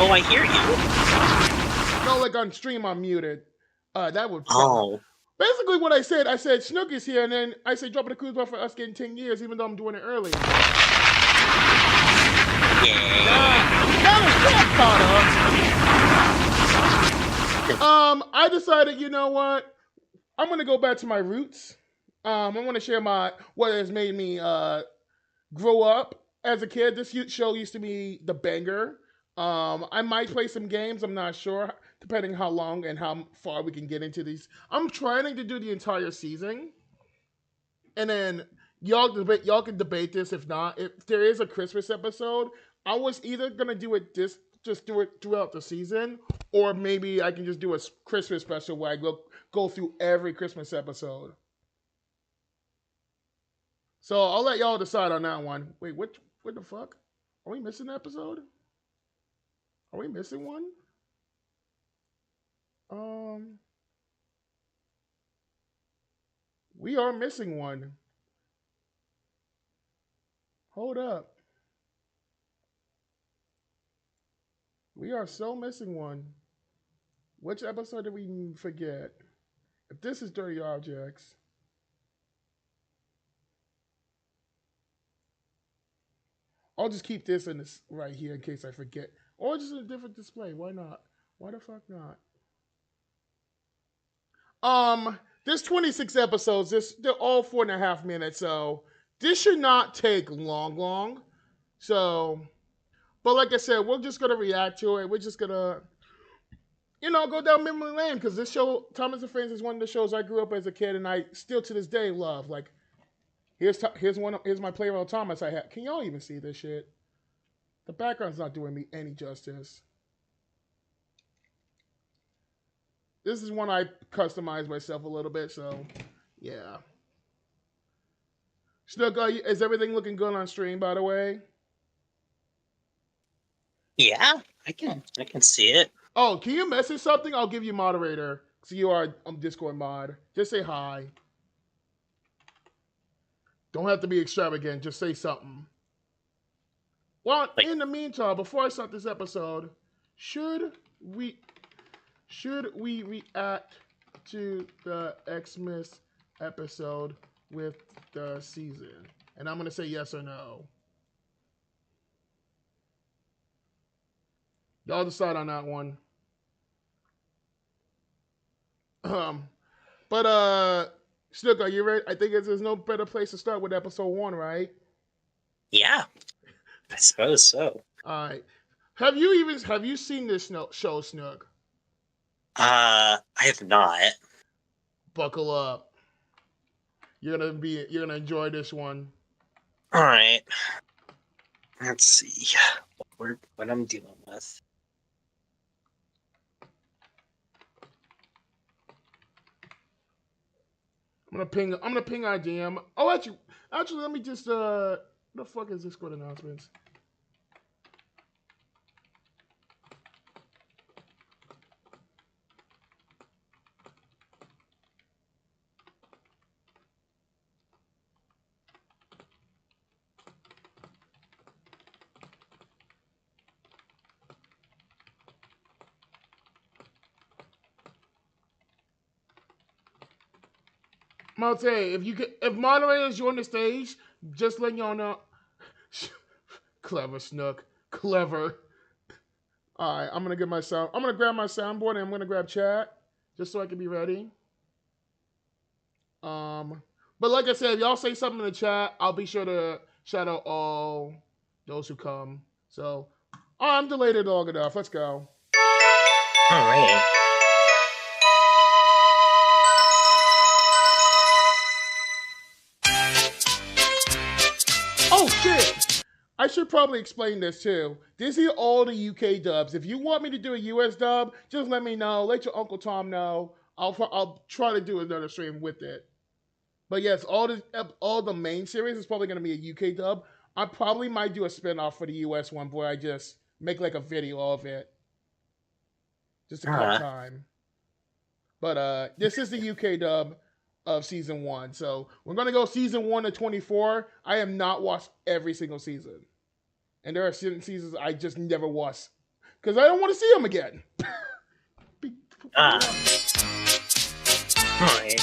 Oh, I hear you. No, like on stream, I'm muted. That would. Oh. Basically, what I said Snook is here, and then I said drop the cruise bar for us getting 10 years, even though I'm doing it early. Yeah. I decided, you know what? I'm gonna go back to my roots. I want to share what has made me grow up as a kid. This show used to be the banger. I might play some games. I'm not sure, depending how long and how far we can get into these. I'm trying to do the entire season, and then y'all can debate this. If not, if there is a Christmas episode, I was either gonna do it just do it throughout the season, or maybe I can just do a Christmas special where I go through every Christmas episode. So I'll let y'all decide on that one. Wait, what the fuck? Are we missing an episode? Are we missing one? We are missing one. Hold up. We are so missing one. Which episode did we forget? If this is Dirty Objects. I'll just keep this in this right here in case I forget. Or just in a different display. Why not? Why the fuck not? There's 26 episodes. They're all 4.5 minutes, so this should not take long. So, but like I said, we're just gonna react to it. We're just gonna, go down memory lane because this show, Thomas and Friends, is one of the shows I grew up as a kid and I still to this day love. Like, here's my Playroll Thomas I had. Can y'all even see this shit? The background's not doing me any justice. This is one I customized myself a little bit, so yeah. Snook, is everything looking good on stream, by the way? Yeah, I can see it. Oh, can you message something? I'll give you moderator. So you are Discord mod. Just say hi. Don't have to be extravagant. Just say something. Well, in the meantime, before I start this episode, should we react to the Xmas episode with the season? And I'm going to say yes or no. Y'all decide on that one. Snook, are you ready? I think there's no better place to start with episode 1, right? Yeah, I suppose so. All right. Have you seen this show, Snook? I have not. Buckle up. You're gonna enjoy this one. All right. Let's see what I'm dealing with. I'm gonna ping IDM. Oh, actually, let me just what the fuck is Discord announcements? Malte, if moderators join the stage, just let y'all know. Clever Snook, clever. All right, I'm gonna grab my soundboard and I'm gonna grab chat just so I can be ready. But like I said, if y'all say something in the chat, I'll be sure to shout out all those who come. So, I'm delayed long enough. Let's go. All right. Oh shit! I should probably explain this too. These are all the UK dubs. If you want me to do a US dub, just let me know. Let your Uncle Tom know. I'll try to do another stream with it. But yes, all the main series is probably going to be a UK dub. I probably might do a spinoff for the US one where I just make like a video of it, just to cut time. But this is the UK dub of season 1. So we're going to go season 1 to 24. I have not watched every single season. And there are certain seasons I just never watched because I don't want to see him again. All right.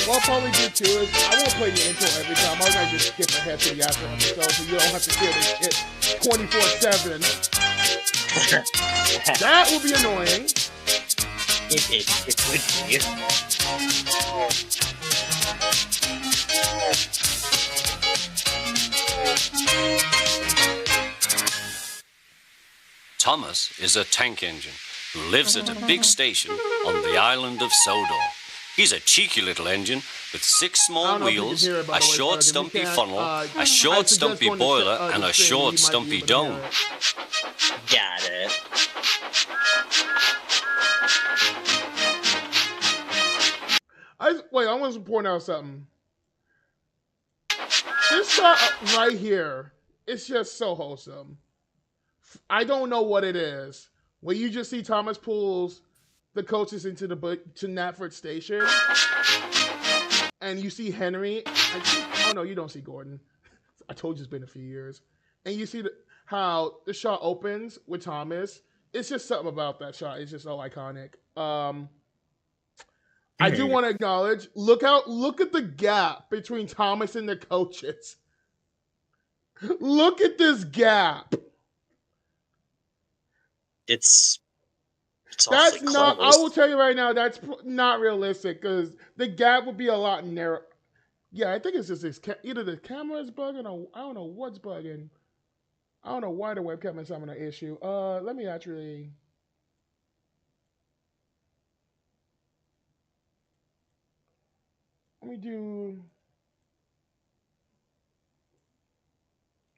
What I'll probably do too is I won't play the intro every time. I might just skip ahead to the after episode so you don't have to hear this shit 24/7. That will be annoying. It would be. Thomas is a tank engine who lives at a big station on the island of Sodor. He's a cheeky little engine with 6 small wheels, a short stumpy funnel, a short stumpy boiler, and a short stumpy dome. Got it. I want to point out something. This shot right here, it's just so wholesome. I don't know what it is. When you just see Thomas pulls the coaches into to Knapford Station, and you see Henry. Oh no, you don't see Gordon. I told you it's been a few years. And you see how the shot opens with Thomas. It's just something about that shot. It's just so iconic. I do want to acknowledge. Look at the gap between Thomas and the coaches. Look at this gap. It's that's not. close. I will tell you right now. That's not realistic because the gap would be a lot narrow. Yeah, I think it's just this. Either the camera is bugging, or I don't know what's bugging. I don't know why the webcam is having an issue. Let me actually. Let me do.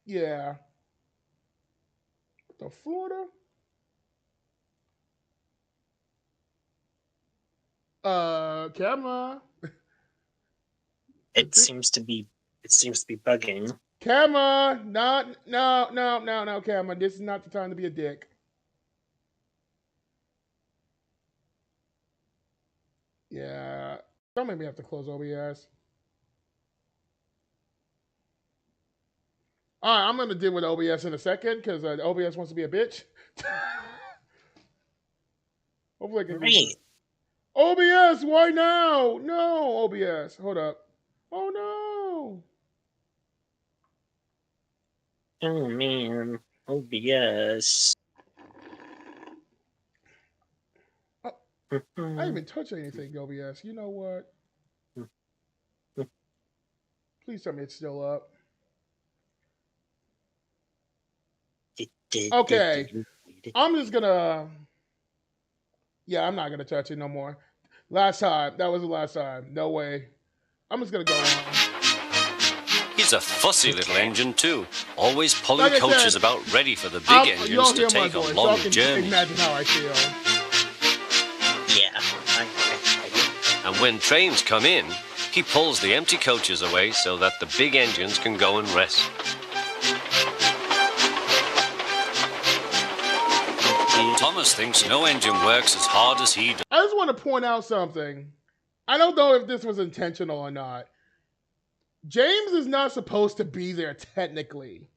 Yeah. The Florida. Camera. It seems to be bugging. Camera, no, camera. This is not the time to be a dick. Yeah. Don't make me have to close OBS. All right, I'm going to deal with OBS in a second because OBS wants to be a bitch. Hopefully I can Right. OBS, why now? No, OBS. Hold up. Oh, no. Oh man. OBS. I didn't even touch anything, OBS. You know what? Please tell me it's still up. Okay. I'm just gonna. Yeah, I'm not gonna touch it no more. Last time. That was the last time. No way. I'm just gonna go on. He's a fussy little engine too, always pulling Like I coaches said, about ready for the big engines to take voice, on long y'all can journeys. imagine how I feel. Yeah. And when trains come in, he pulls the empty coaches away so that the big engines can go and rest. Thomas thinks no engine works as hard as he does. I just want to point out something. I don't know if this was intentional or not. James is not supposed to be there technically.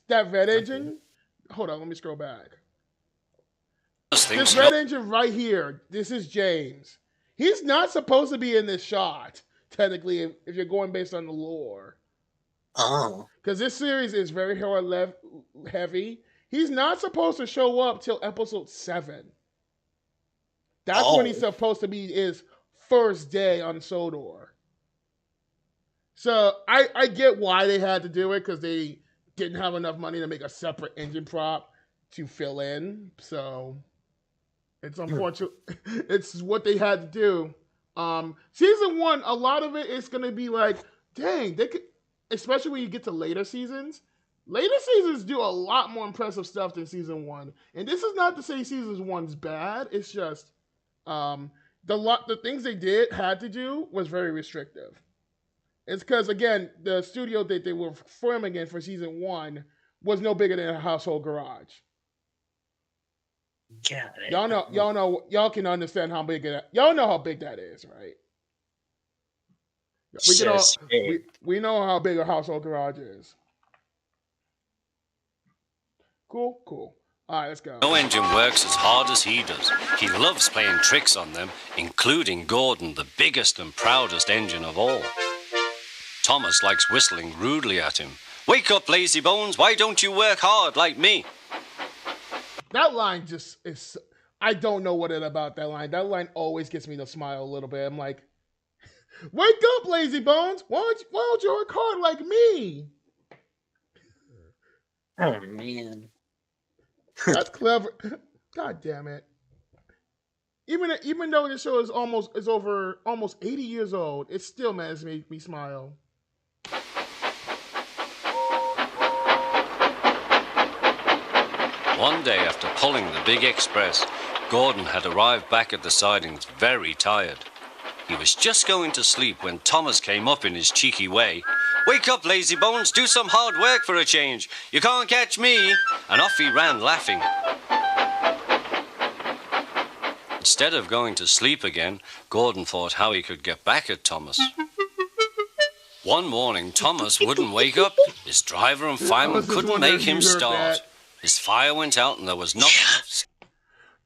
That red engine. Hold on, let me scroll back. This red engine right here. This is James. He's not supposed to be in this shot technically if you're going based on the lore. Oh. Because this series is very horror heavy. He's not supposed to show up till episode 7. That's when he's supposed to be his first day on Sodor. So I get why they had to do it because they didn't have enough money to make a separate engine prop to fill in. So it's unfortunate. It's what they had to do. Season 1, a lot of it is going to be like, dang, they could, especially when you get to later seasons. Later seasons do a lot more impressive stuff than season 1. And this is not to say season 1's bad. It's just the things they had to do was very restrictive. It's because, again, the studio that they were filming in for season 1 was no bigger than a household garage. Got it. Y'all can understand how big y'all know how big that is, right? We know how big a household garage is. Cool. All right, let's go. No engine works as hard as he does. He loves playing tricks on them, including Gordon, the biggest and proudest engine of all. Thomas likes whistling rudely at him. Wake up, lazy bones, why don't you work hard like me? That line just is, I don't know what it about that line. That line always gets me to smile a little bit. I'm like, wake up, lazy bones, why don't you work hard like me? Oh, man. That's clever. God damn it. Even though this show is over almost 80 years old, it still manages to make me smile. One day after pulling the big express, Gordon had arrived back at the sidings very tired. He was just going to sleep when Thomas came up in his cheeky way. Wake up, lazy bones, do some hard work for a change. You can't catch me. And off he ran laughing. Instead of going to sleep again, Gordon thought how he could get back at Thomas. One morning, Thomas wouldn't wake up. His driver and fireman couldn't make him start. His fire went out and there was nothing else.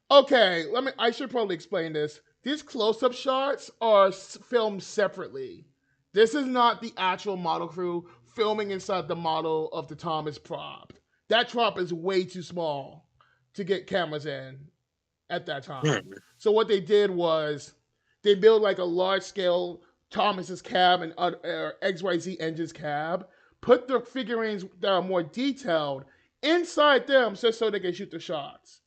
Okay, I should probably explain this. These close-up shots are filmed separately. This is not the actual model crew filming inside the model of the Thomas prop. That prop is way too small to get cameras in at that time. So what they did was they built like a large-scale Thomas's cab and XYZ Engine's cab, put the figurines that are more detailed inside them just so they can shoot the shots.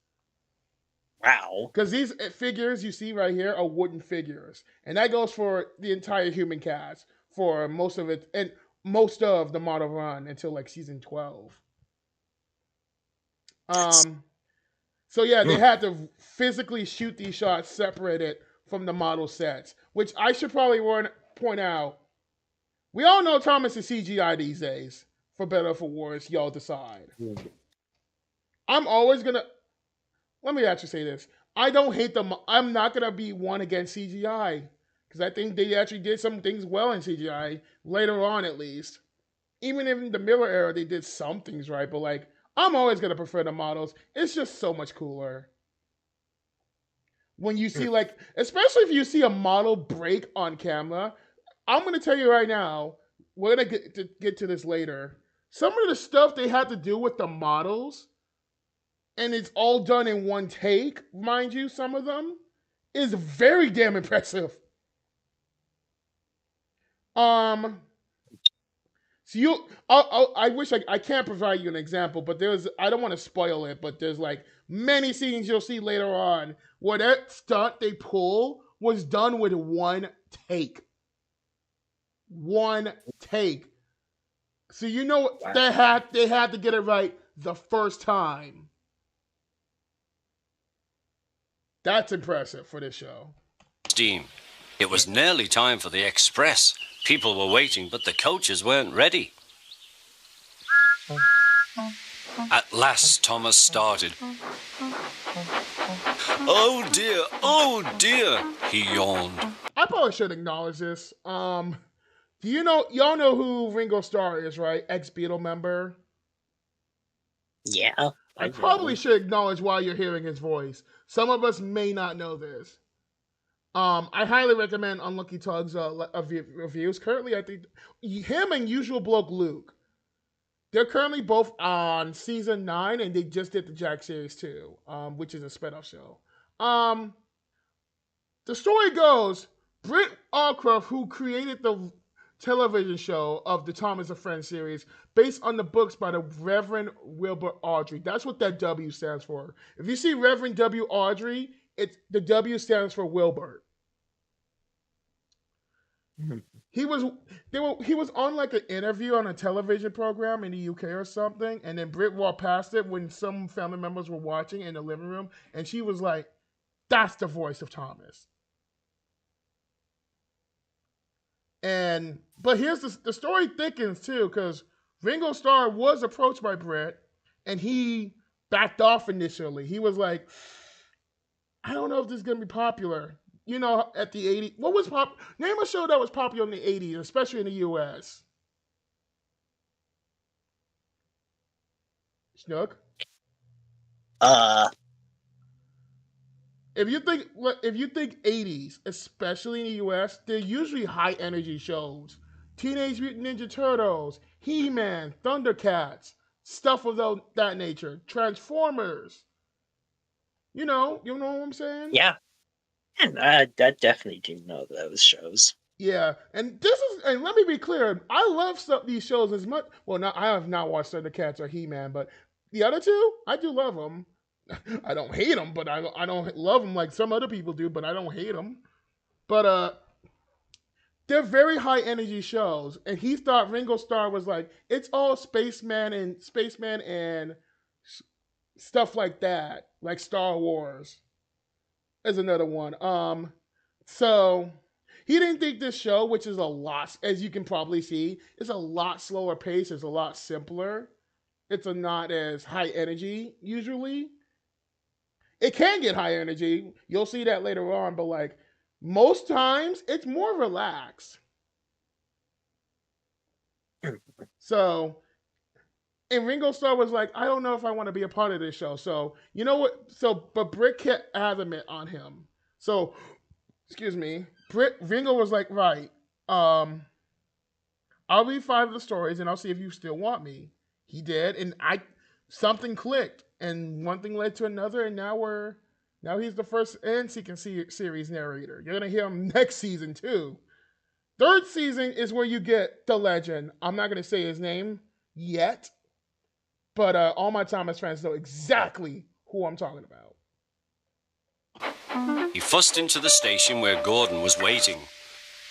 Wow. Because these figures you see right here are wooden figures. And that goes for the entire human cast for most of it, and most of the model run until like season 12. So yeah, they had to physically shoot these shots separated from the model sets, which I should probably point out. We all know Thomas is CGI these days. For better or for worse, y'all decide. I'm always gonna, let me actually say this. I don't hate them. I'm not gonna be one against CGI. Because I think they actually did some things well in CGI, later on at least. Even in the Miller era, they did some things right, but like, I'm always gonna prefer the models. It's just so much cooler. When you see like, especially if you see a model break on camera, I'm gonna tell you right now, we're gonna get to this later. Some of the stuff they had to do with the models, and it's all done in one take, mind you, some of them, is very damn impressive. So I wish I can't provide you an example, but I don't want to spoil it, but there's like many scenes you'll see later on where that stunt they pull was done with one take. One take. So you know they had to get it right the first time. That's impressive for this show. Steam. It was nearly time for the express. People were waiting, but the coaches weren't ready. At last, Thomas started. Oh dear, he yawned. I probably should acknowledge this. Do y'all know who Ringo Starr is, right? Ex-Beatle member. Yeah. I probably should acknowledge why you're hearing his voice. Some of us may not know this. I highly recommend Unlucky Tug's reviews. Currently, I think him and Usual Bloke Luke, they're currently both on season 9, and they just did the Jack series too, which is a spinoff show. The story goes, Britt Allcroft, who created the television show of the Thomas and Friends series, based on the books by the Reverend Wilbur Awdry. That's what that W stands for. If you see Reverend W. Awdry, the W stands for Wilbur. He was on like an interview on a television program in the UK or something, and then Britt walked past it when some family members were watching in the living room, and she was like, "That's the voice of Thomas." But here's the story thickens too, because Ringo Starr was approached by Britt, and he backed off initially. He was like, I don't know if this is gonna be popular. You know, at the 80s, what was name a show that was popular in the 80s, especially in the US. Snook? If you think 80s, especially in the US, they're usually high energy shows. Teenage Mutant Ninja Turtles, He-Man, Thundercats, stuff of that nature, Transformers. You know what I'm saying? Yeah, and I definitely do know those shows. Yeah, and let me be clear, I love these shows as much. Well, I have not watched Thundercats or He-Man, but the other two, I do love them. I don't hate them, but I don't love them like some other people do, but I don't hate them. But they're very high energy shows, and he thought Ringo Starr was like, it's all spaceman and stuff like that, like Star Wars is another one. So he didn't think this show, which is a lot, as you can probably see, is a lot slower pace, it's a lot simpler. It's not as high energy usually. It can get high energy. You'll see that later on, but like most times it's more relaxed. So, and Ringo Starr was like, I don't know if I want to be a part of this show. So, you know what? But Britt kept adamant on him. So, excuse me. Ringo was like, right, I'll read 5 of the stories and I'll see if you still want me. He did, and something clicked. And one thing led to another, and now he's the first Seeking series narrator. You're gonna hear him next season too. 3rd season is where you get the legend. I'm not gonna say his name yet, but all my Thomas fans know exactly who I'm talking about. He fussed into the station where Gordon was waiting.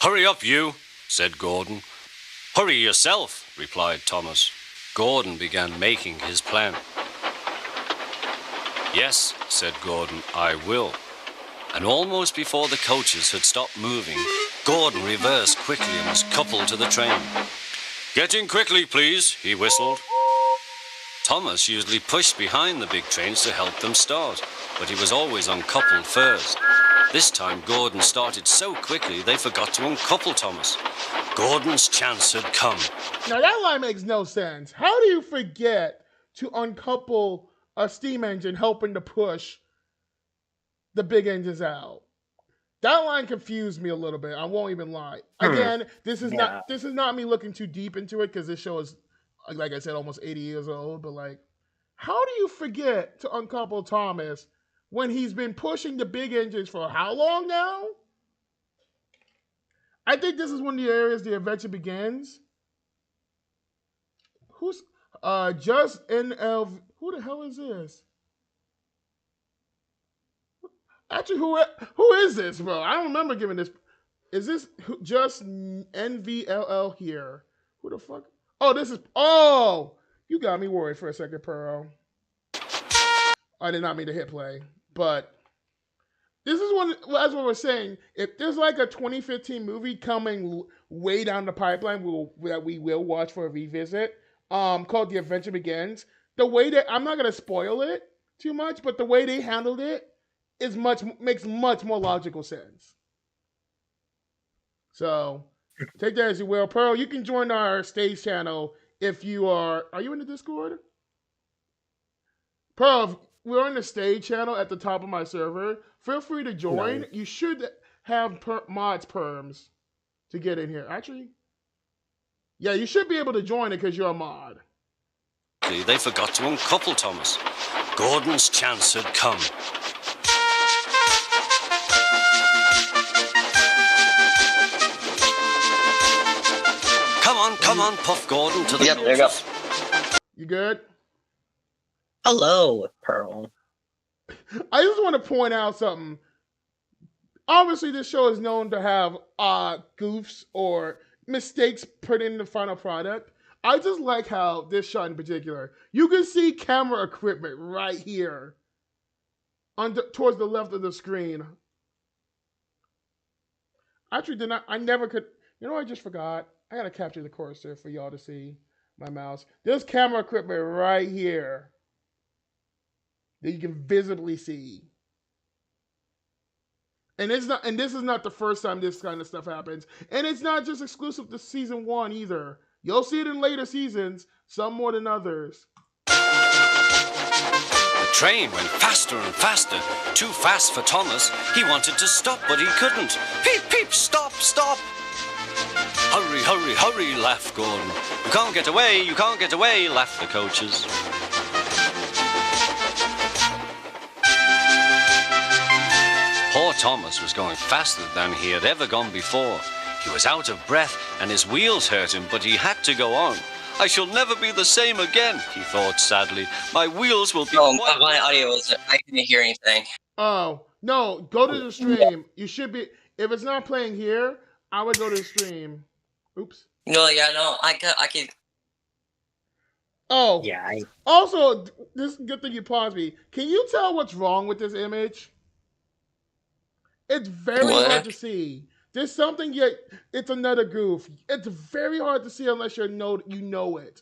"Hurry up, you," said Gordon. "Hurry yourself," replied Thomas. Gordon began making his plan. "Yes," said Gordon, "I will." And almost before the coaches had stopped moving, Gordon reversed quickly and was coupled to the train. "Get in quickly, please," he whistled. Thomas usually pushed behind the big trains to help them start, but he was always uncoupled first. This time, Gordon started so quickly they forgot to uncouple Thomas. Gordon's chance had come. Now that line makes no sense. How do you forget to uncouple a steam engine helping to push the big engines out? That line confused me a little bit. I won't even lie. Again, this is not me looking too deep into it because this show is, like I said, almost 80 years old. But like, how do you forget to uncouple Thomas when he's been pushing the big engines for how long now? I think this is one of the areas the adventure begins. Who's just NL? Who the hell is this? Actually, who is this, bro? I don't remember giving this. Is this just NVLL here? Who the fuck? Oh, this is. Oh, you got me worried for a second, Pearl. I did not mean to hit play, but this is one. As what we're saying, if there's like a 2015 movie coming way down the pipeline, that we will watch for a revisit, called The Adventure Begins. The way that, I'm not gonna spoil it too much, but the way they handled it makes much more logical sense. So take that as you will. Pearl, you can join our stage channel if you are you in the Discord? Pearl, we're on the stage channel at the top of my server. Feel free to join. No. You should have mods perms to get in here. Actually, yeah, you should be able to join it because you're a mod. They forgot to uncouple Thomas. Gordon's chance had come. Come on, Puff Gordon to the... Yep, there you go. You good? Hello, Pearl. I just want to point out something. Obviously, this show is known to have goofs or mistakes put in the final product. I just like how this shot in particular, you can see camera equipment right here towards the left of the screen. Actually, I never could. You know, I just forgot. I gotta capture the cursor for y'all to see my mouse. There's camera equipment right here that you can visibly see. And this is not the first time this kind of stuff happens. And it's not just exclusive to season 1 either. You'll see it in later seasons, some more than others. The train went faster and faster, too fast for Thomas. He wanted to stop, but he couldn't. Peep, peep, stop, stop. Hurry, hurry, hurry, laughed Gordon. You can't get away, laughed the coaches. Poor Thomas was going faster than he had ever gone before. He was out of breath and his wheels hurt him, but he had to go on. I shall never be the same again, he thought sadly. My wheels will be... Oh, my audio was... I couldn't hear anything. Oh, no, go to the stream. You should be... If it's not playing here, I would go to the stream. Oops. No, yeah, no, I can... Oh. Yeah. Also, this is a good thing you paused me. Can you tell what's wrong with this image? It's very hard to see. There's something yet. It's another goof. It's very hard to see unless you know it.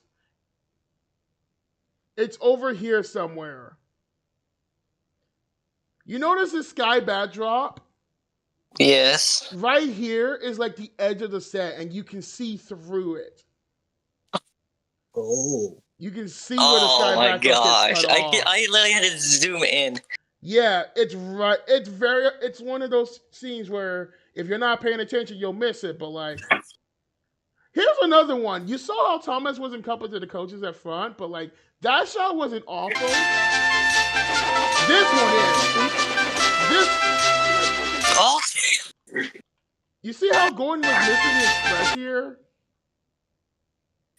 It's over here somewhere. You notice the sky backdrop? Yes. Right here is like the edge of the set, and you can see through it. Oh. You can see where the sky backdrop is. Oh my gosh! I literally had to zoom in. Yeah, it's right. It's one of those scenes where if you're not paying attention, you'll miss it. But like, here's another one. You saw how Thomas wasn't coupled to the coaches at front, but like that shot wasn't awful. This one is. This. Oh. You see how Gordon was missing his express here?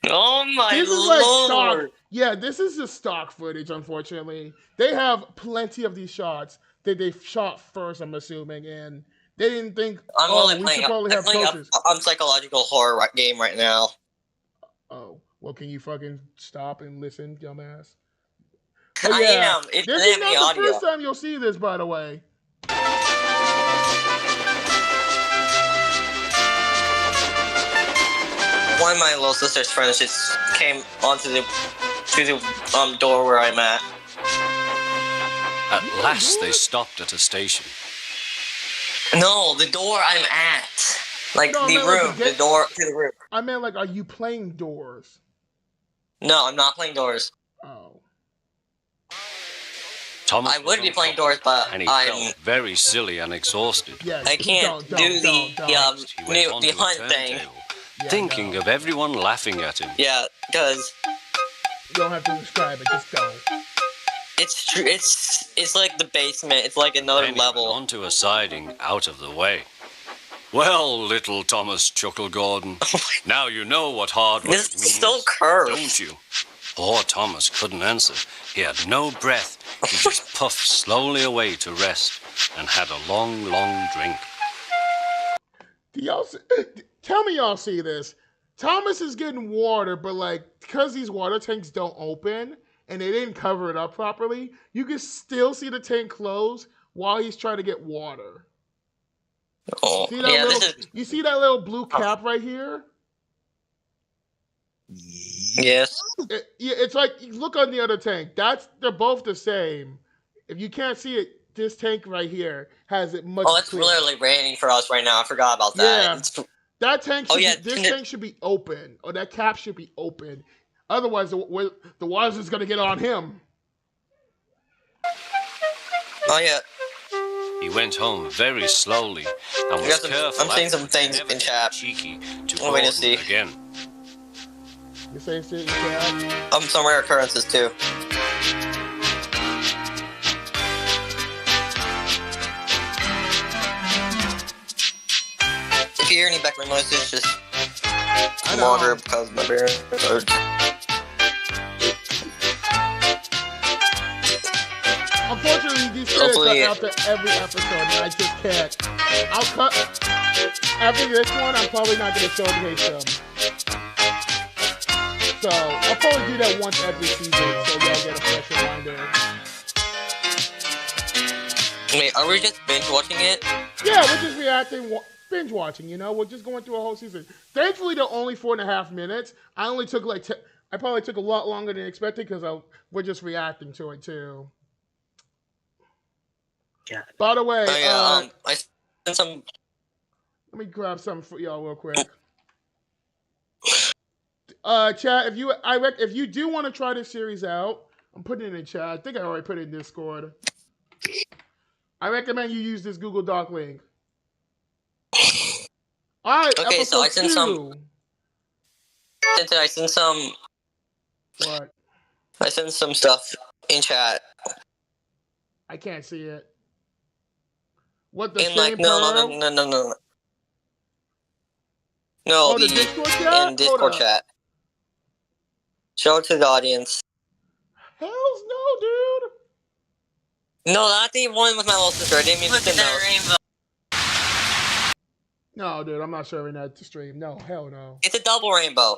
Oh my this is lord! Like stock. Yeah, this is just stock footage. Unfortunately, they have plenty of these shots that they shot first. I'm assuming, and they didn't think. I'm only playing. I'm playing a psychological horror game right now. Oh well, can you fucking stop and listen, dumbass? I am. This is not the first time you'll see this, by the way. One of my little sister's friends just came onto the door where I'm at. At last they stopped at a station. No, the door I'm at. Like the room, the door to the room. I meant like, are you playing Doors? No, I'm not playing Doors. Oh. Thomas I would be playing Doors, but and he felt very silly and exhausted. Yes, I can't do the hunt thing. Thinking of everyone laughing at him. Yeah, because you don't have to describe it, just go. It's true. It's like the basement. It's like another level. Onto a siding, out of the way. Well, little Thomas, chuckled Gordon. Now you know what hard work means. This is so curved, don't you? Poor Thomas couldn't answer. He had no breath. He just puffed slowly away to rest and had a long, long drink. Do y'all see? Tell me y'all see this. Thomas is getting water, but like, because these water tanks don't open and they didn't cover it up properly, you can still see the tank close while he's trying to get water. Oh, you see that little blue cap right here? Yes. It's like, look on the other tank. They're both the same. If you can't see it, this tank right here has it much. Oh, it's literally raining for us right now. I forgot about that. Yeah. That tank tank should be open, or that cap should be open. Otherwise, the water's is going to get on him. Oh, yeah. He went home very slowly and was careful. I'm seeing some things in chat. Cheeky to wait to see. Again. You're saying shit in chat? Some rare occurrences, too. If you hear any background noises, just water because my bear hurts. Unfortunately, these kids cut after every episode, and I just can't. I'll cut after this one. I'm probably not going to showcase them. So I'll probably do that once every season, so y'all get a fresh reminder. Wait, are we just binge watching it? Yeah, we're just reacting, binge watching. You know, we're just going through a whole season. Thankfully, they're only 4.5 minutes. I only took like I probably took a lot longer than expected because we're just reacting to it too. Yeah. By the way, I sent some. Let me grab something for y'all real quick. Chat, if you do want to try this series out, I'm putting it in chat. I think I already put it in Discord. I recommend you use this Google Doc link. All right. Okay, so I sent some. I sent some. What? I sent some stuff in chat. I can't see it. What the in like no. No, the Discord chat? In Discord chat. Show it to the audience. Hells no, dude. No, not the one with my little sister. I didn't mean to send those. Rainbow. No, dude, I'm not showing that to stream. No, hell no. It's a double rainbow.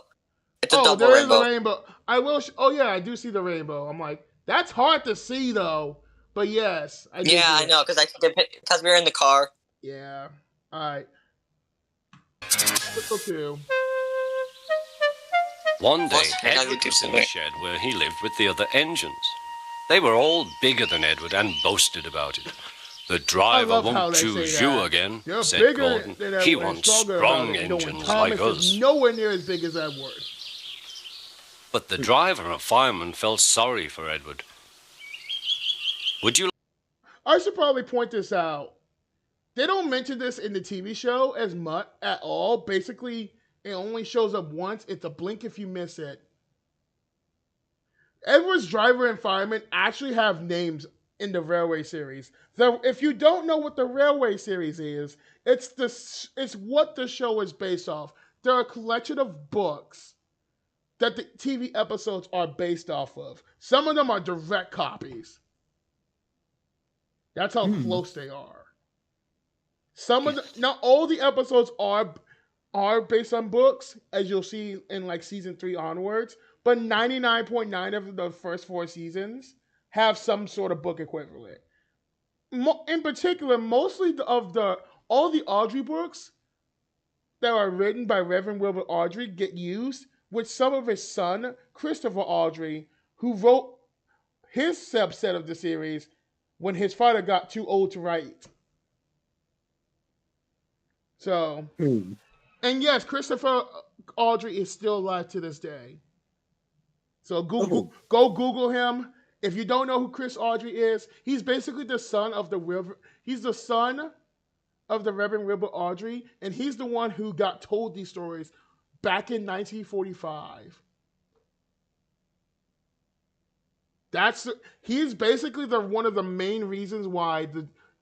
It's a double there rainbow. Is a rainbow. I will. Oh yeah, I do see the rainbow. I'm like, that's hard to see though. But yes, I do. Yeah, I know, because we were in the car. Yeah. All right. Let's go to. One day, Edward was in the shed where he lived with the other engines. They were all bigger than Edward and boasted about it. The driver won't choose you again, said Gordon. He wants strong engines like us. Nowhere near as big as Edward. But the driver and fireman felt sorry for Edward. Would you? I should probably point this out. They don't mention this in the TV show as much at all. Basically, it only shows up once. It's a blink if you miss it. Edward's driver and fireman actually have names in the Railway series. So if you don't know what the Railway series is, it's what the show is based off. They're a collection of books that the TV episodes are based off of. Some of them are direct copies. That's how close they are. Not all the episodes are based on books, as you'll see in like season 3 onwards, but 99.9 of the first 4 seasons have some sort of book equivalent. In particular, mostly all the Audrey books that are written by Reverend Wilbur Audrey get used with some of his son, Christopher Audrey, who wrote his subset of the series when his father got too old to write. So, and yes, Christopher Audrey is still alive to this day. So go Google him. If you don't know who Chris Audrey is, he's basically the son of the Reverend Wilbur Audrey, and he's the one who got told these stories back in 1945. He's basically one of the main reasons why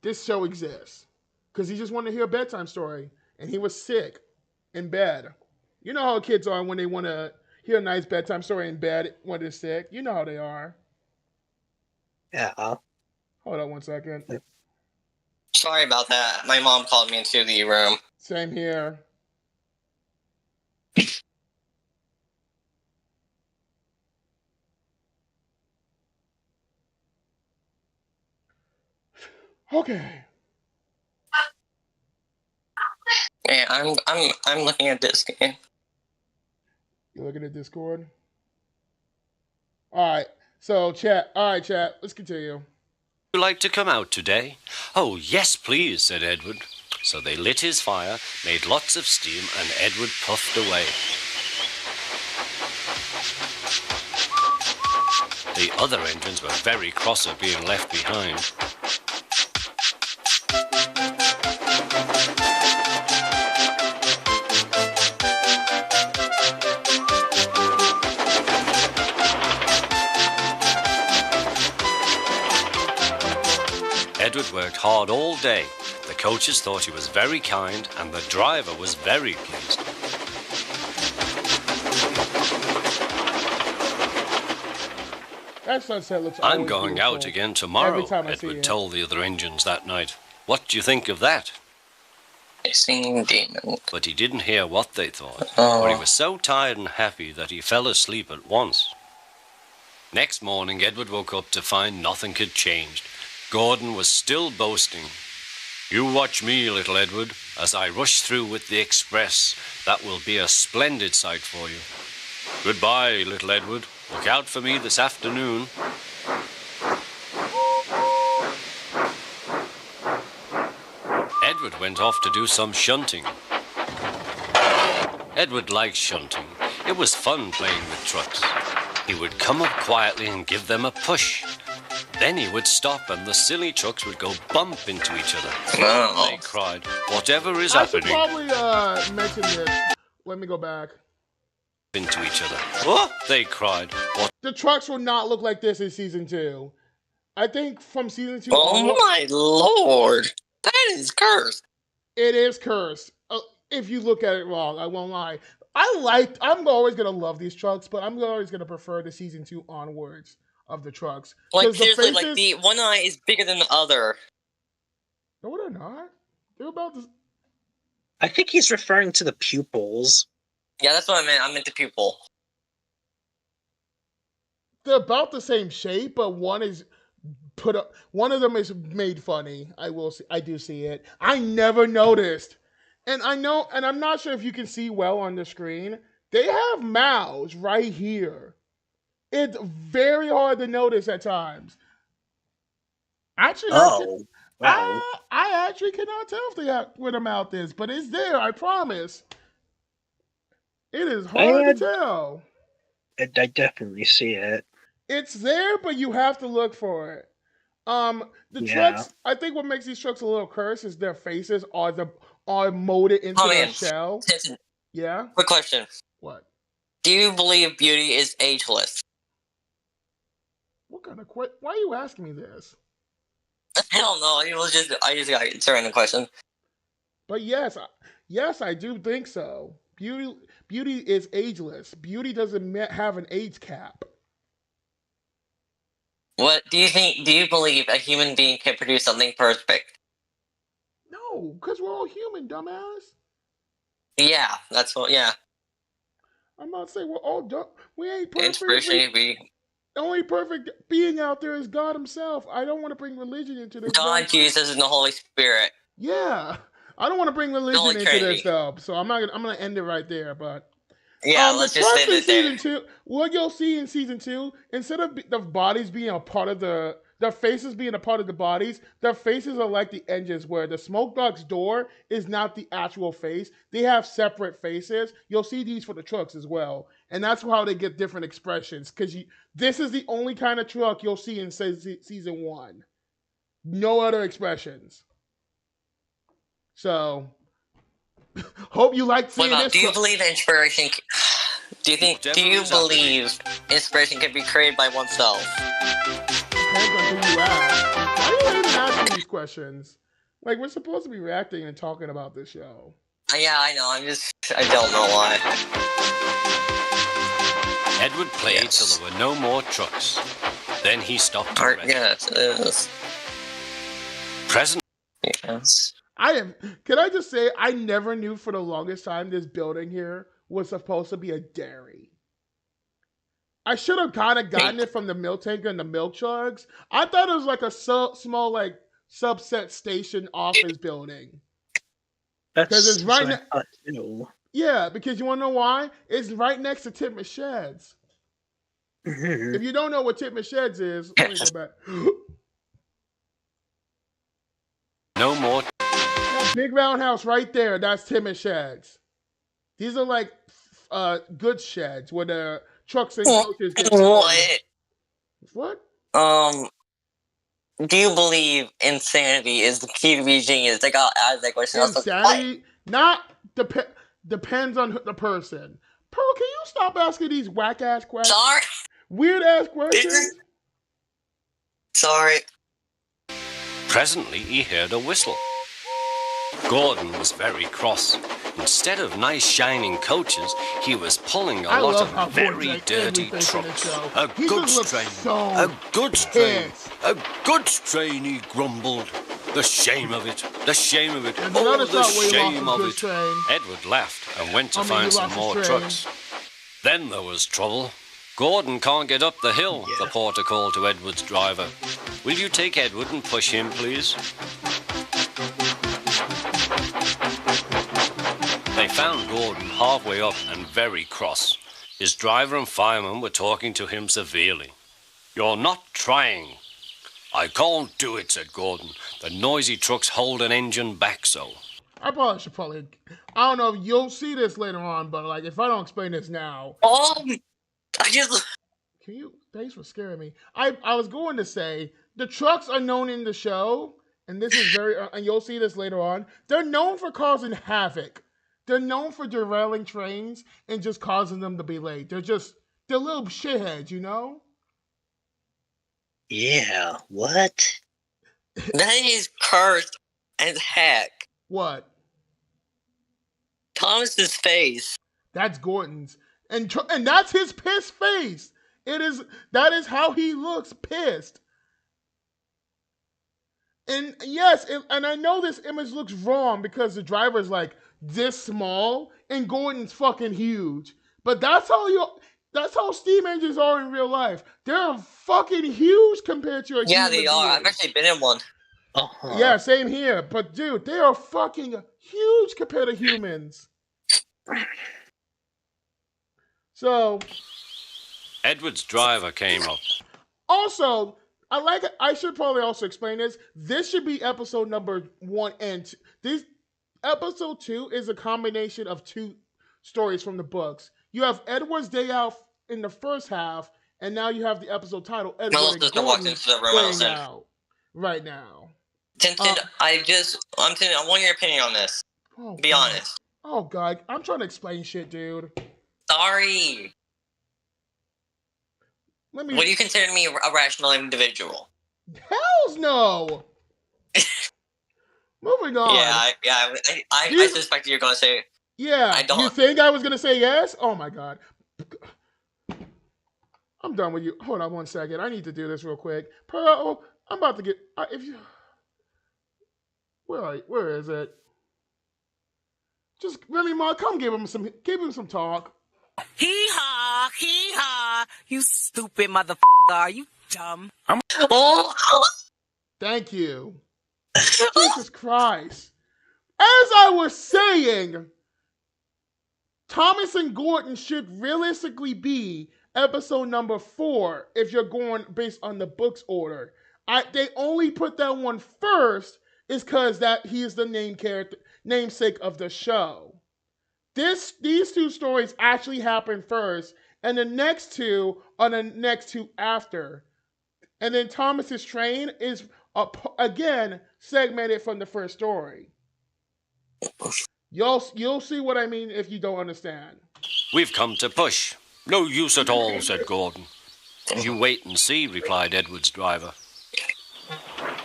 this show exists. Because he just wanted to hear a bedtime story. And he was sick in bed. You know how kids are when they want to hear a nice bedtime story in bed when they're sick. You know how they are. Yeah. Hold on 1 second. Sorry about that. My mom called me into the room. Same here. Okay. Yeah, I'm looking at this game. You're looking at Discord? All right. So, chat. All right, chat. Let's continue. Would you like to come out today? Oh, yes, please, said Edward. So they lit his fire, made lots of steam, and Edward puffed away. The other engines were very cross at being left behind. Edward worked hard all day. The coaches thought he was very kind, and the driver was very pleased. That sunset looks I'm going out again tomorrow, Edward told the other engines that night. What do you think of that? Singing demon. But he didn't hear what they thought, for he was so tired and happy that he fell asleep at once. Next morning, Edward woke up to find nothing had changed. Gordon was still boasting. You watch me, little Edward, as I rush through with the express. That will be a splendid sight for you. Goodbye, little Edward. Look out for me this afternoon. Edward went off to do some shunting. Edward liked shunting. It was fun playing with trucks. He would come up quietly and give them a push. Then he would stop and the silly trucks would go bump into each other. Oh. They cried, "Whatever is I should happening?" probably mention this. Let me go back. Into each other. What? They cried. What? The trucks will not look like this in season 2. I think from season 2. Oh my lord, that is cursed. It is cursed. If you look at it wrong, I won't lie. I'm always gonna love these trucks, but I'm always gonna prefer the season 2 onwards of the trucks. Like seriously, like the one eye is bigger than the other. No, they're not. They're about to. I think he's referring to the pupils. Yeah, that's what I meant. I meant the pupil. They're about the same shape, but one is put up. One of them is made funny. I do see it. I never noticed, and I know, and I'm not sure if you can see well on the screen. They have mouths right here. It's very hard to notice at times. Actually, I actually cannot tell if they have where the mouth is, but it's there. I promise. It is hard to tell. I definitely see it. It's there, but you have to look for it. The trucks. I think what makes these trucks a little cursed is their faces are molded into their shell. Yeah. Quick question. What? Do you believe beauty is ageless? What kind of question? Why are you asking me this? I don't know. I just got a random question. But yes, I do think so. Beauty is ageless. Beauty doesn't have an age cap. What do you think? Do you believe a human being can produce something perfect? No, because we're all human, dumbass. Yeah, that's what. Yeah. I'm not saying we're all dumb. We ain't perfect. Inspiration. The only perfect being out there is God himself. I don't want to bring religion into this. God, Jesus, and the Holy Spirit. Yeah. I don't want to bring religion into this though. So I'm gonna end it right there, but yeah, let's just end it there. Season 2, what you'll see in season 2, instead of the bodies being a part of their faces being a part of the bodies, their faces are like the engines where the smoke dog's door is not the actual face. They have separate faces. You'll see these for the trucks as well. And that's how they get different expressions. Because this is the only kind of truck you'll see in season 1. No other expressions. So, hope you like seeing this. Do you believe inspiration? Do you believe inspiration can be created by oneself? Depends on who you ask. Why are you even asking these questions? Like, we're supposed to be reacting and talking about this show. Yeah, I know. I don't know why. Edward played till there were no more trucks. Then he stopped. Yes, it is. Present. Yes. Can I just say, I never knew for the longest time this building here was supposed to be a dairy. I should have kind of gotten it from the milk tanker and the milk chugs. I thought it was like a small, like, subset station office building. Because it's right next. Yeah, because you want to know why? It's right next to Titmus Sheds. If you don't know what Titmus Sheds is, let me go back. No more. That big roundhouse right there, that's Titmus Sheds. These are like good sheds where the trucks and coaches get. What? Do you believe insanity is the key to being genius? Like, I'll ask that question. Insanity depends on the person. Pearl, can you stop asking these whack-ass questions? Sorry. Weird-ass questions? Sorry. Presently, he heard a whistle. Gordon was very cross. Instead of nice shining coaches, he was pulling a lot of very dirty trucks. A good strain, he grumbled. The shame of it, the shame of it, oh, the shame of it. Edward laughed and went to find some more trucks. Then there was trouble. Gordon can't get up the hill, the porter called to Edward's driver. Will you take Edward and push him, please? They found Gordon halfway up and very cross. His driver and fireman were talking to him severely. You're not trying. I can't do it, said Gordon. The noisy trucks hold an engine back so. I don't know if you'll see this later on, but like if I don't explain this now. I just. Thanks for scaring me. I was going to say the trucks are known in the show, and this is and you'll see this later on. They're known for causing havoc. They're known for derailing trains and just causing them to be late. They're little shitheads, you know? Yeah, what? That is cursed as heck. What? Thomas's face. That's Gordon's. And that's his pissed face. That is how he looks, pissed. And yes, and I know this image looks wrong because the driver's like this small and Gordon's fucking huge. But that's how steam engines are in real life. They're fucking huge compared to a human. Yeah, they are. I've actually been in one. Uh-huh. Yeah, same here. But dude, they are fucking huge compared to humans. So Edward's driver came up. Also, I should probably also explain this. This should be episode number 1 and 2. This episode 2 is a combination of 2 stories from the books. You have Edward's day out in the first half, and now you have the episode title Edward and Gordon playing out right now. Tintin, I want your opinion on this. Be honest. Oh god, I'm trying to explain shit, dude. Sorry. Would you consider me a rational individual? Hells no. Moving on. Yeah. I suspected you're gonna say. Yeah. I don't. You think I was gonna say yes? Oh my god. I'm done with you. Hold on 1 second. I need to do this real quick. I'm about to get. Where is it? Just really, Ma, come give him some talk. Hee haw, you stupid motherfucker. Are you dumb? Thank you. Jesus Christ. As I was saying, Thomas and Gordon should realistically be episode number 4 if you're going based on the book's order. They only put that one first is because that he is the namesake of the show. These 2 stories actually happen first, and the next 2 are the next 2 after. And then Thomas's train is again segmented from the first story. You'll see what I mean if you don't understand. We've come to push. No use at all, said Gordon. You wait and see, replied Edward's driver.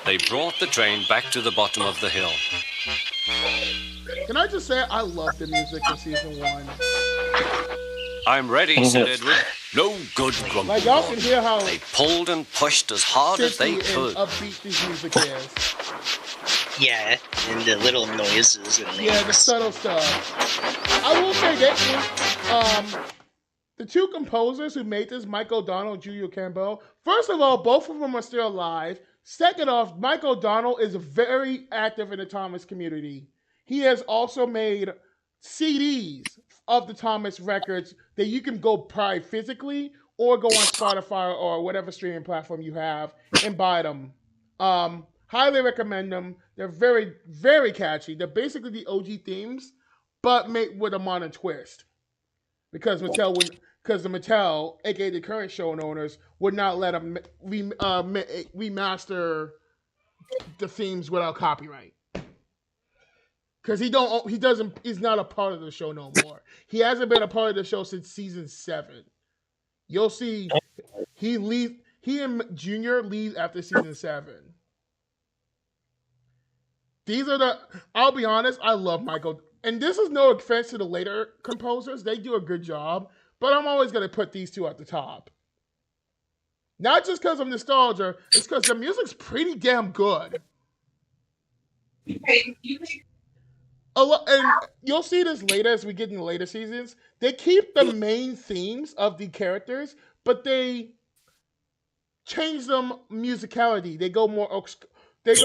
They brought the train back to the bottom of the hill. Can I just say I love the music in season 1? I'm ready, said Edward. No good, grumbled Like y'all can hear how they pulled and pushed as hard as they could. Upbeat this music is. Yeah, and the little noises and the subtle stuff. I will say that the 2 composers who made this, Mike O'Donnell and Julia Campbell, first of all, both of them are still alive. Second off, Mike O'Donnell is very active in the Thomas community. He has also made CDs of the Thomas records that you can go buy physically or go on Spotify or whatever streaming platform you have and buy them. Highly recommend them. They're very, very catchy. They're basically the OG themes, but made with a modern twist. Because Mattel, aka the current show owners, would not let them remaster the themes without copyright. Because he's not a part of the show no more. He hasn't been a part of the show since season 7. You'll see he and Junior leave after season 7. I'll be honest, I love Michael. And this is no offense to the later composers. They do a good job. But I'm always going to put these 2 at the top. Not just because of nostalgia. It's because the music's pretty damn good. And you'll see this later as we get in the later seasons. They keep the main themes of the characters, but they change them musicality. They go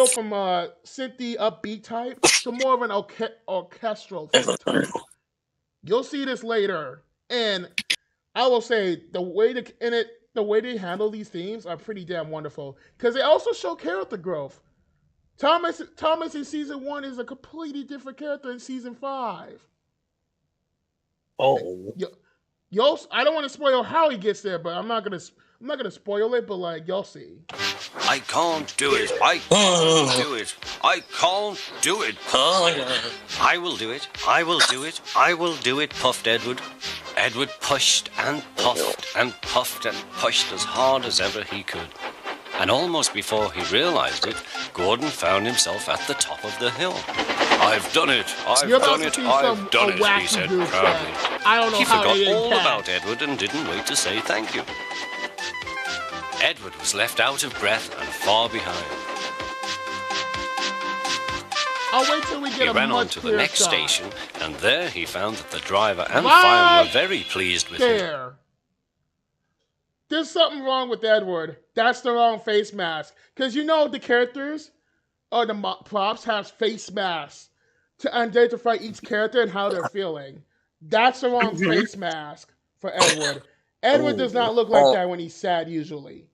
from a synthy upbeat type to more of an orchestral type. You'll see this later, and I will say the way they handle these themes are pretty damn wonderful because they also show character growth. Thomas in season 1 is a completely different character in season 5. Oh. I don't want to spoil how he gets there, but I'm not gonna. I'm not gonna spoil it, but like y'all see. I can't do it. I can't do it. I can't do it. I will do it. I will do it. I will do it, puffed Edward. Edward pushed and puffed and puffed and pushed as hard as ever he could. And almost before he realized it, Gordon found himself at the top of the hill. I've done it. I've done it. I've done it, he said proudly. I don't know He how forgot all about Edward and didn't wait to say thank you. Edward was left out of breath and far behind. I'll wait till we get He ran on to the next station, and there he found that the driver and fireman were very pleased with him. There's something wrong with Edward. That's the wrong face mask. Because you know the characters or the props have face masks to identify each character and how they're feeling. That's the wrong face mask for Edward. Edward does not look like that when he's sad usually.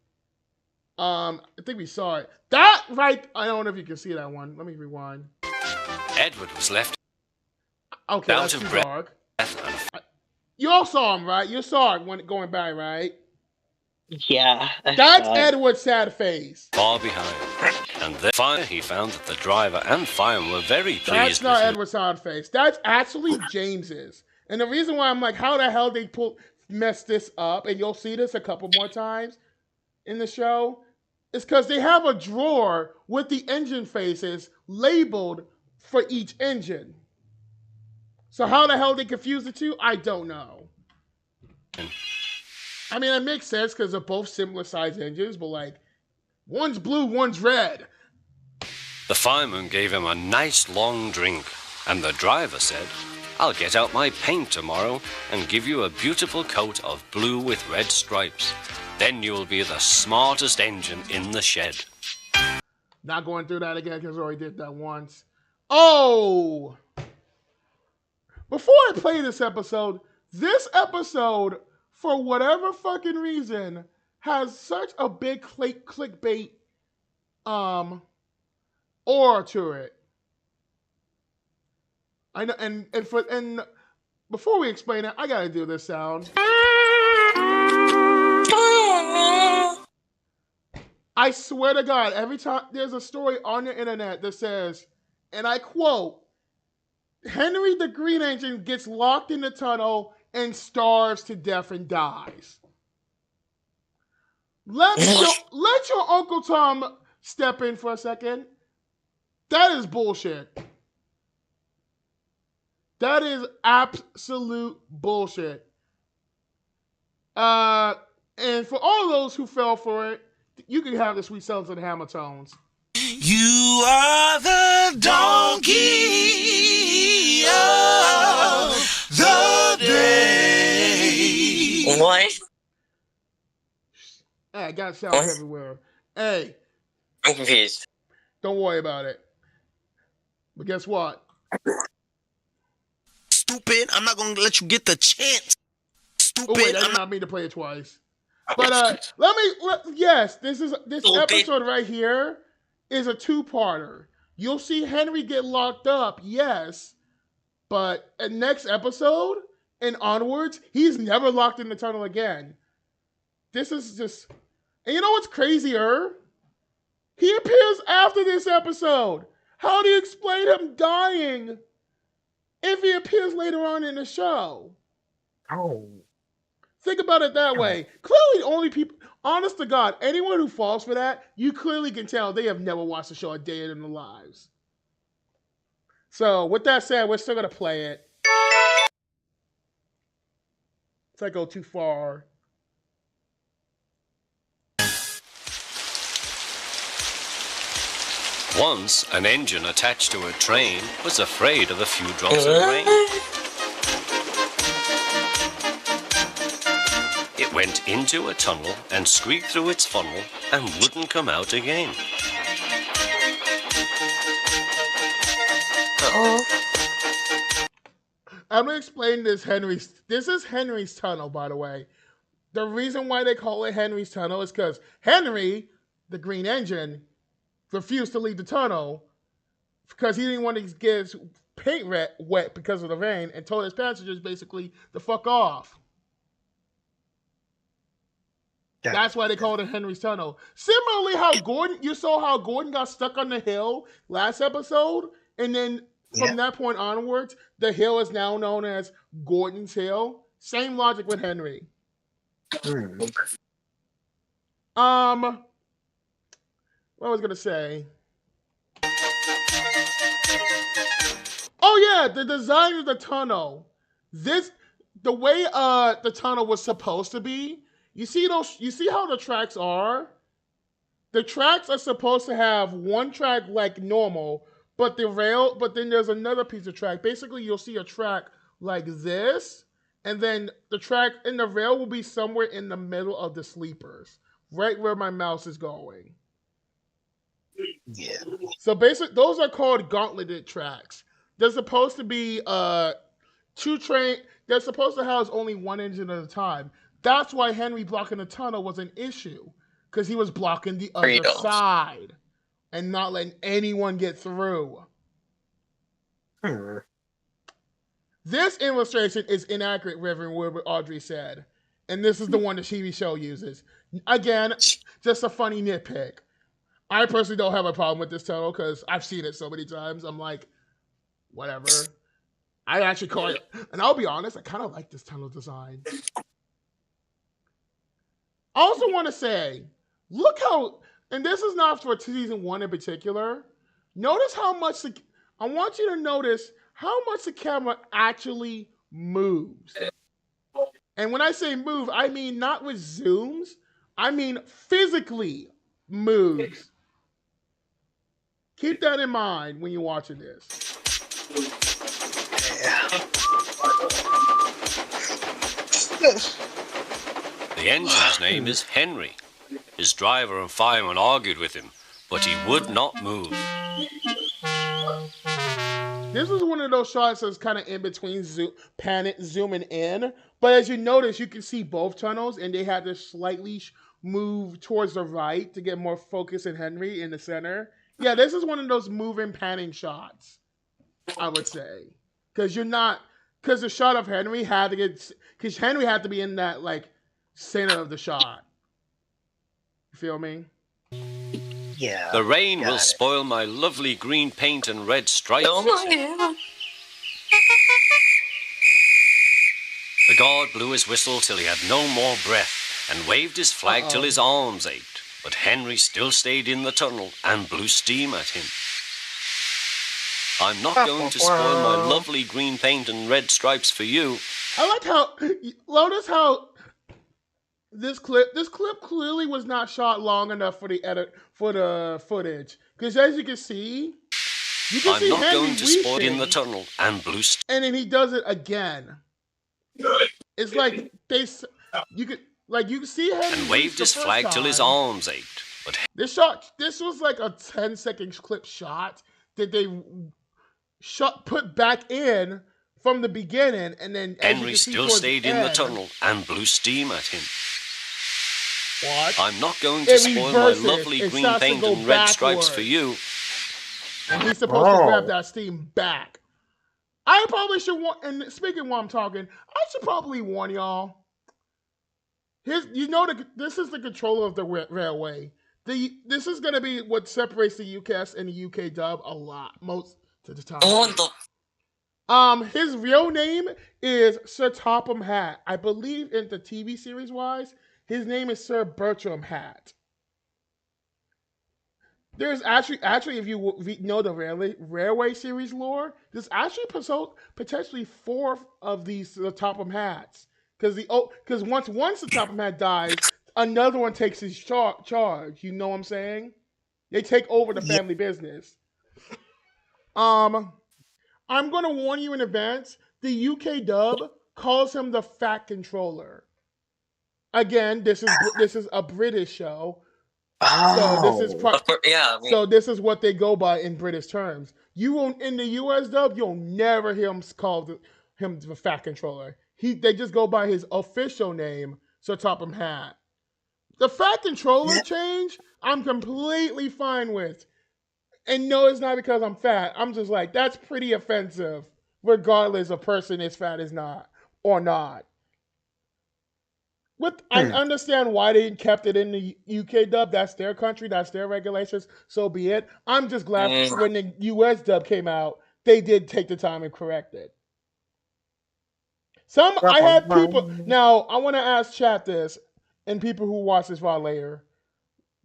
I think we saw it. That right, I don't know if you can see that one. Let me rewind. Edward was left out of breath. You all saw him, right? You saw it when going by, right? Yeah. That's Edward's sad face. Far behind. And then he found that the driver and fireman were very pleased That's not with him. Edward's sad face. That's actually James's. And the reason why I'm like, how the hell they messed this up, and you'll see this a couple more times in the show, is because they have a drawer with the engine faces labeled for each engine. So how the hell they confused the two, I don't know. I mean, it makes sense because they're both similar sized engines, but like, one's blue, one's red. The fireman gave him a nice long drink, and the driver said, I'll get out my paint tomorrow and give you a beautiful coat of blue with red stripes. Then you'll be the smartest engine in the shed. Not going through that again because I already did that once. Oh! Before I play this episode, for whatever fucking reason, has such a big clickbait aura to it. I know, and before we explain it, I gotta do this sound. I swear to God, every time there's a story on the internet that says, and I quote, Henry the Green Engine gets locked in the tunnel and starves to death and dies. Let your Uncle Tom step in for a second. That is bullshit. That is absolute bullshit. And for all those who fell for it, you can have the Sweet Sounds and Hammer Tones. You are the donkey of the day. What? Hey, I got sound everywhere. Hey. I'm confused. Don't worry about it. But guess what? Stupid. I'm not going to let you get the chance. Stupid. Oh, wait, I did not mean to play it twice. But yes, this episode right here is a two-parter. You'll see Henry get locked up, yes, but next episode and onwards, he's never locked in the tunnel again. This is just, and you know what's crazier? He appears after this episode. How do you explain him dying if he appears later on in the show? Oh. Think about it that way. Clearly, only people, honest to God, anyone who falls for that, you clearly can tell they have never watched the show a day in their lives. So, with that said, we're still going to play it. If I go too far. Once, an engine attached to a train was afraid of a few drops of rain. It went into a tunnel and squeaked through its funnel and wouldn't come out again. I'm going to explain this this is Henry's tunnel, by the way. The reason why they call it Henry's tunnel is because Henry, the Green Engine, refused to leave the tunnel because he didn't want to get his paint wet because of the rain and told his passengers basically to fuck off. That's why they call it Henry's Tunnel. Similarly, you saw how Gordon got stuck on the hill last episode, and then from that point onwards, the hill is now known as Gordon's Hill. Same logic with Henry. What I was gonna say. Oh yeah, the design of the tunnel. The way the tunnel was supposed to be. You see how the tracks are? The tracks are supposed to have one track like normal, but then there's another piece of track. Basically, you'll see a track like this, and then the track in the rail will be somewhere in the middle of the sleepers, right where my mouse is going. Yeah. So basically, those are called gauntleted tracks. They're supposed to be two train. They're supposed to house only one engine at a time. That's why Henry blocking the tunnel was an issue, because he was blocking the other side and not letting anyone get through. This illustration is inaccurate, Reverend Wilbur Audrey said. And this is the one the TV show uses. Again, just a funny nitpick. I personally don't have a problem with this tunnel because I've seen it so many times. I'm like, whatever. I actually call it, and I'll be honest, I kind of like this tunnel design. I also want to say, look how, and this is not for season 1 in particular, notice how much, I want you to notice how much the camera actually moves. And when I say move, I mean not with zooms, I mean physically moves. Keep that in mind when you're watching this. The engine's name is Henry. His driver and fireman argued with him, but he would not move. This is one of those shots that's kind of in between zooming in. But as you notice, you can see both tunnels, and they had to slightly move towards the right to get more focus in Henry in the center. Yeah, this is one of those moving panning shots, I would say. Because the shot of Henry had to get, because Henry had to be in that, like, center of the shot. You feel me? Yeah. The rain will spoil my lovely green paint and red stripes. Oh my God. The guard blew his whistle till he had no more breath and waved his flag till his arms ached. But Henry still stayed in the tunnel and blew steam at him. I'm not going to spoil my lovely green paint and red stripes for you. I like how, notice how this clip clearly was not shot long enough for the footage. Because as you can see I'm not going to spoil in the tunnel and blue steam. And then he does it again. It's like you can see Henry and waved his flag till his arms ached. But this was like a 10-second clip shot that they put back in from the beginning, and then Henry still stayed in the tunnel and blew steam at him. What? I'm not going to spoil my lovely green paint and red stripes for you. And he's supposed to grab that steam back. I probably should and speaking while I'm talking, I should probably warn y'all. This is the controller of the railway. This is going to be what separates the UCAS and the UK dub a lot, most of the time. His real name is Sir Topham Hatt. I believe in the TV series wise, his name is Sir Bertram Hatt. There's actually, if you know the railway series lore, there's actually potentially 4 of these Topham Hatts. Because once the Topham Hatt dies, another one takes his charge. You know what I'm saying? They take over the family business. I'm gonna warn you in advance. The UK dub calls him the Fat Controller. Again, this is a British show. So this is what they go by in British terms. You won't in the US dub, you'll never hear him call him the Fat Controller. They just go by his official name, Sir Topham Hatt. The Fat Controller change, I'm completely fine with. And no, it's not because I'm fat. I'm just like, that's pretty offensive, regardless of person is fat is not or not. I understand why they kept it in the UK dub. That's their country. That's their regulations. So be it. I'm just glad when the US dub came out, they did take the time and correct it. I had people. Now, I want to ask chat this, and people who watch this while later.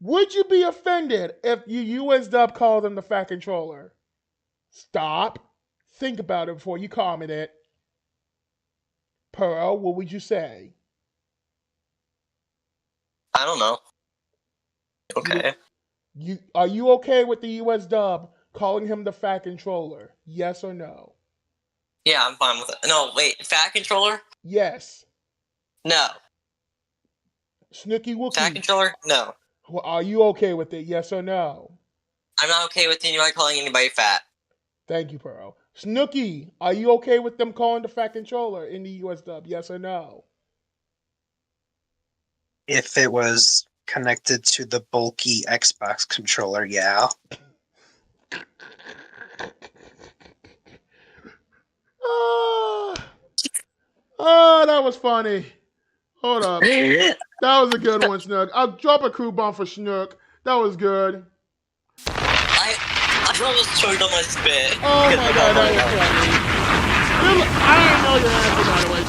Would you be offended if you US dub called them the Fat Controller? Stop. Think about it before you comment it. Pearl, what would you say? I don't know. Okay. Are you okay with the US dub calling him the Fat Controller? Yes or no? Yeah, I'm fine with it. No, wait, Fat Controller? Yes. No. Snooky Wookie. Fat Controller? No. Well, are you okay with it? Yes or no? I'm not okay with anybody calling anybody fat. Thank you, Pearl. Snooky, are you okay with them calling the Fat Controller in the US dub? Yes or no? If it was connected to the bulky Xbox controller, yeah. Oh, that was funny. Hold up. That was a good one, Snook. I'll drop a crew bomb for Snook. That was good. I almost choked on my spit. Oh my god, that was funny. I didn't know your answer, by the way,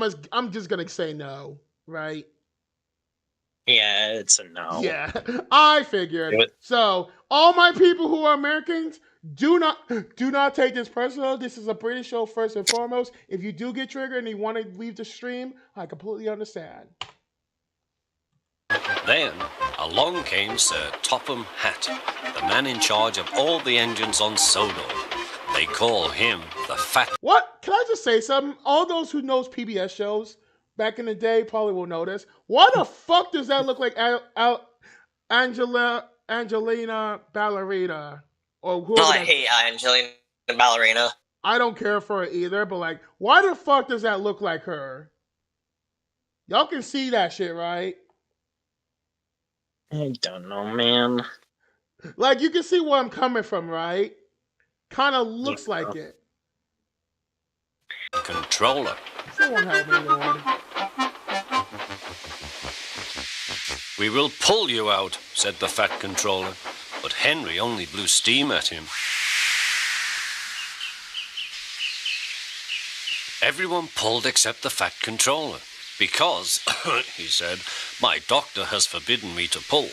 Snook. I'm just gonna say no, right? Yeah, it's a no. Yeah, I figured. So, all my people who are Americans, do not take this personal. This is a British show first and foremost. If you do get triggered and you want to leave the stream, I completely understand. Then along came Sir Topham Hatt, the man in charge of all the engines on Sodor. They call him the Fat. What? Can I just say something? All those who knows PBS shows back in the day probably will notice. Why the fuck does that look like Angelina Ballerina? Or who? I hate Angelina Ballerina. I don't care for her either, but like, why the fuck does that look like her? Y'all can see that shit, right? I don't know, man. Like, you can see where I'm coming from, right? Kind of looks like it. Controller. Someone help me, Lord. We will pull you out, said the Fat Controller, but Henry only blew steam at him. Everyone pulled except the Fat Controller, because, he said, my doctor has forbidden me to pull.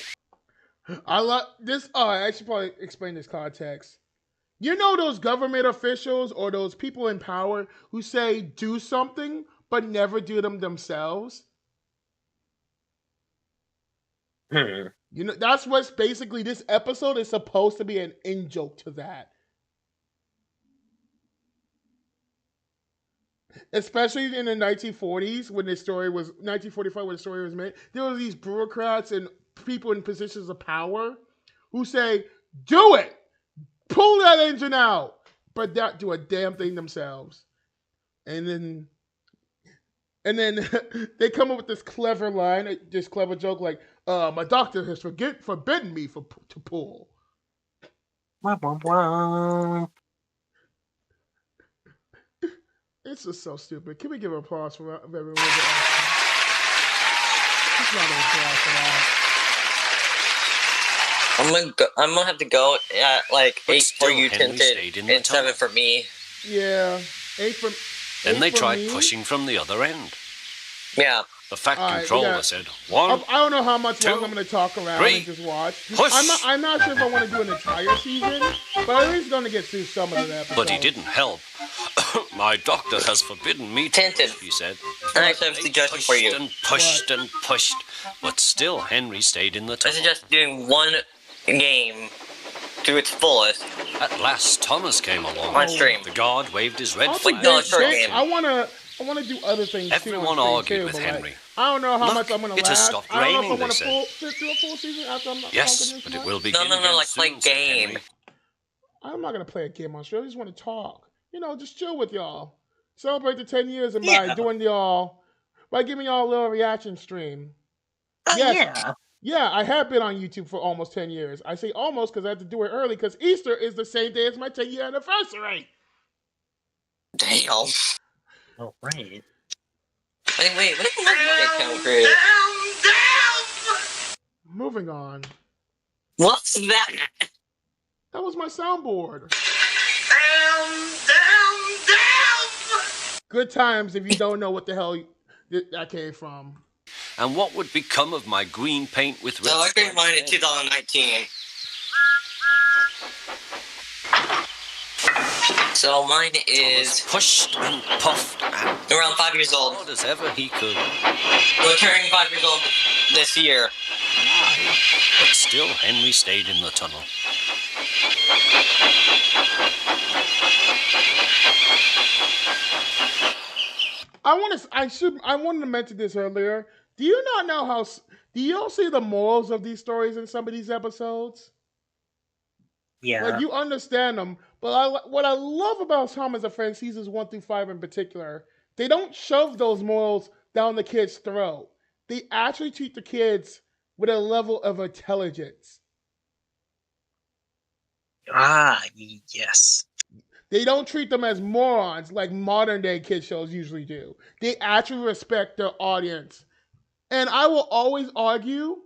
I love this. Oh, I should probably explain this context. You know those government officials or those people in power who say do something but never do them themselves? You know, that's what's basically this episode is supposed to be an in-joke to that. Especially in the 1940s when this story was 1945 when the story was made, there were these bureaucrats and people in positions of power who say, do it! Pull that engine out! But not do a damn thing themselves. And then they come up with this clever line, this clever joke like, my doctor has forbidden me to pull. It's just so stupid. Can we give applause for everyone? Just not an applause for that. I'm gonna have to go at like But 8 for you, still Henry Tinted, stayed in the and 7 tunnel. for me. Yeah, 8 for. Then they tried me. pushing from the other end. Yeah. The Fat All right, Controller yeah. said, 1, I don't know how much 2, longer I'm going to talk around 3, and just watch. push. I'm not sure if I want to do an entire season, but at least going to get through some of the episodes. But he didn't help. My doctor has forbidden me to Tinted. push, he said. I actually have a suggestion for you. And pushed and pushed, but still Henry stayed in the I tunnel. suggest doing one game to its fullest. At last, Thomas came along. On stream. The guard waved his red Also, flag. no, short game. I want to do other things Everyone too on argued stream with too, but, Henry. Like, I don't know how Look, much I'm going to it has last. stopped I don't know raining, if I want they to sit through a full season after I'm Yes, talking but this it much. will begin again like soon, play said game. Henry. I'm not going to play a game on stream. I just want to talk. You know, just chill with y'all. Celebrate the 10 years and by giving y'all a little reaction stream. Yes. Yeah, I have been on YouTube for almost 10 years. I say almost because I have to do it early because Easter is the same day as my 10-year anniversary. Damn. Oh, right. Wait, what is my account created? Moving on. What's that? That was my soundboard. Good times if you don't know what the hell that came from. And what would become of my green paint with red So I created mine in stripes? 2019. So mine Thomas is pushed and puffed and around 5 years old. hard as ever he could. We're turning 5 years old this year. But still, Henry stayed in the tunnel. I wanted to mention this earlier. Do you not know how? Do you all see the morals of these stories in some of these episodes? Yeah. Like you understand them, but what I love about Thomas and Friends seasons 1 through 5 in particular, they don't shove those morals down the kids' throat. They actually treat the kids with a level of intelligence. Yes. They don't treat them as morons like modern day kid shows usually do. They actually respect their audience. And I will always argue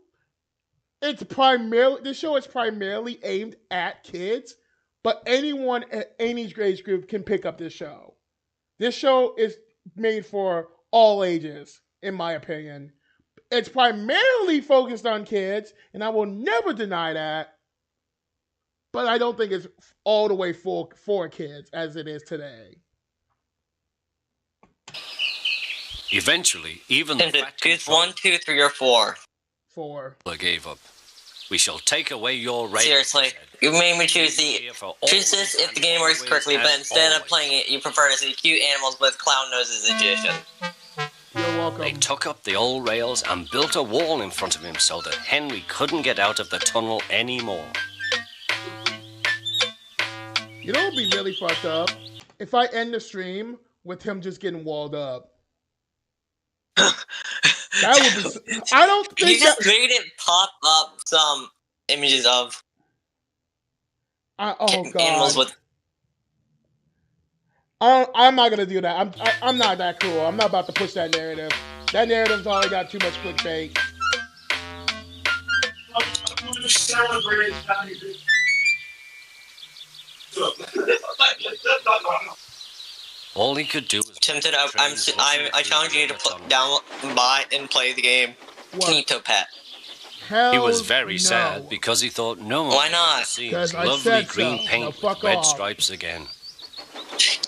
this show is primarily aimed at kids, but anyone at any age group can pick up this show. This show is made for all ages, in my opinion. It's primarily focused on kids, and I will never deny that. But I don't think it's all the way for kids as it is today. Eventually, even the choose 1, 2, 3, or 4. 4. Gave up. We shall take away your rails. Seriously, you made me choose choose this if the game works correctly, but instead of playing it, you prefer to see cute animals with clown noses edition. You're welcome. They took up the old rails and built a wall in front of him so that Henry couldn't get out of the tunnel anymore. You know what would be really fucked up? If I end the stream with him just getting walled up. That would be. I don't think you just made it pop up some images of animals with. I'm not gonna do that. I'm not that cool. I'm not about to push that narrative. That narrative's already got too much clickbait. All he could do was Tempted. I challenge you to buy and play the game. Finito Pet. He was very sad because he thought no one Why not? see his lovely green paint with red stripes again.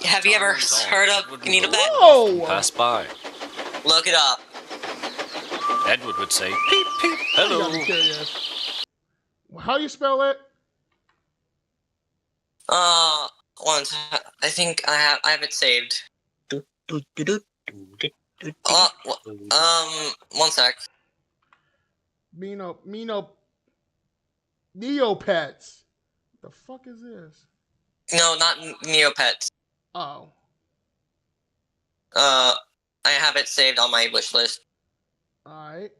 Have you ever heard of Finito Pet? Whoa! Pass by. Look it up. Edward would say, "Peep peep, hello." How do you spell it? Once I think I have it saved. One sec. Neopets. The fuck is this? No, not Neopets. Oh. I have it saved on my wish list. Alright.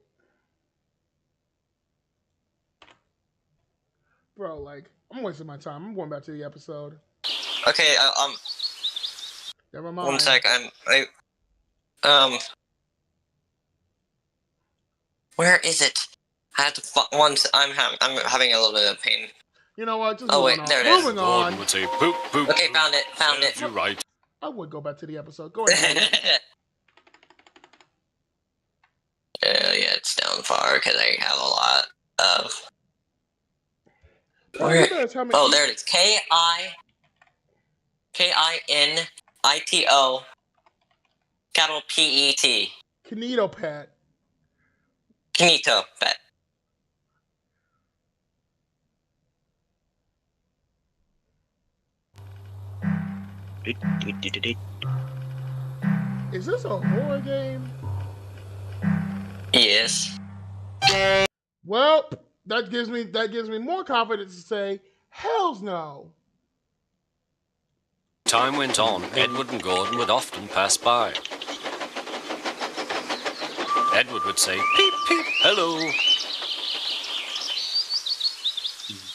Bro, like, I'm wasting my time. I'm going back to the episode. Okay, Never mind. one sec, where is it? I have to once I'm having a little bit of pain. You know what? Just wait, there it is. Moving on. Gordon would say, "Poop poop." Okay, found it. You're right. I would go back to the episode. Go ahead. Yeah, it's down far because I have a lot of. Where? Oh, there it is. KINITO capital PET. Finito Pet. Finito Pet. Is this a horror game? Yes. Well, that gives me more confidence to say, hells no. Time went on. Edward and Gordon would often pass by. Edward would say, "Peep peep, hello."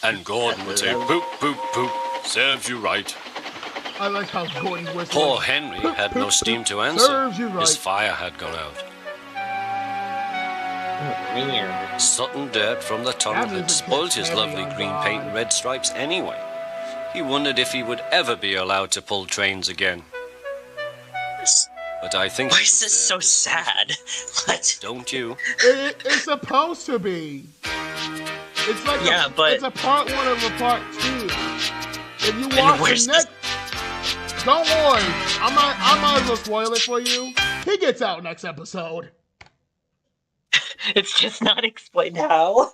And Gordon would say, "Poop poop poop, serves you right." I like how Gordon's whistling. Poor Henry had no steam to answer. Serves you right. His fire had gone out. Man. Sudden dirt from the tunnel had spoiled his lovely green paint and red stripes anyway. He wondered if he would ever be allowed to pull trains again. But I think... Why is this so sad? What? Don't you? It's supposed to be. It's like but... it's a part 1 of a part 2. If you watch the next... Don't worry. I might as well spoil it for you. He gets out next episode. It's just not explained how.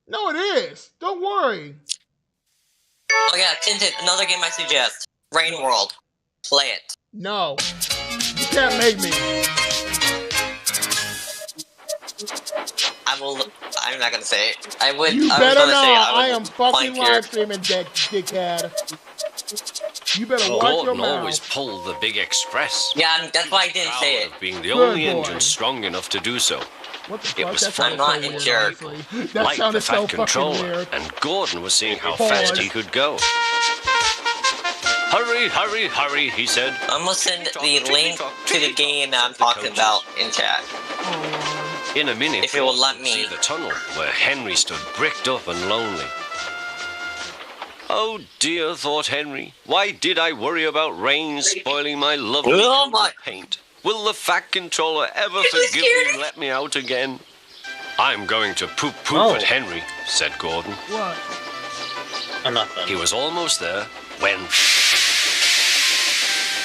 No, it is. Don't worry. Oh yeah, Tintin, another game I suggest. Rain World. Play it. No. You can't make me. I'm not gonna say it. I would. You I better was gonna say not. I am plank fucking your- live streaming, dickhead. You better watch your Gordon mouth. always pulled the big express. Yeah, that's why I didn't say it. Proud of being the Good only boy. engine strong enough to do so. What the It fuck? was That fun. sounded I'm not so weird, injured. honestly. That Like the sounded so fat fucking controller, weird. and Gordon was seeing how Pause. fast he could go. Hurry, hurry, hurry, he said. I'm gonna send the link to the game that I'm talking about in chat. In a minute, If it will let me. see the tunnel where Henry stood bricked up and lonely. Oh dear, thought Henry. Why did I worry about rain spoiling my lovely Oh my- paint? Will the fat controller ever forgive me and let me out again? I'm going to poop at Henry, said Gordon. What? Nothing. He was almost there when...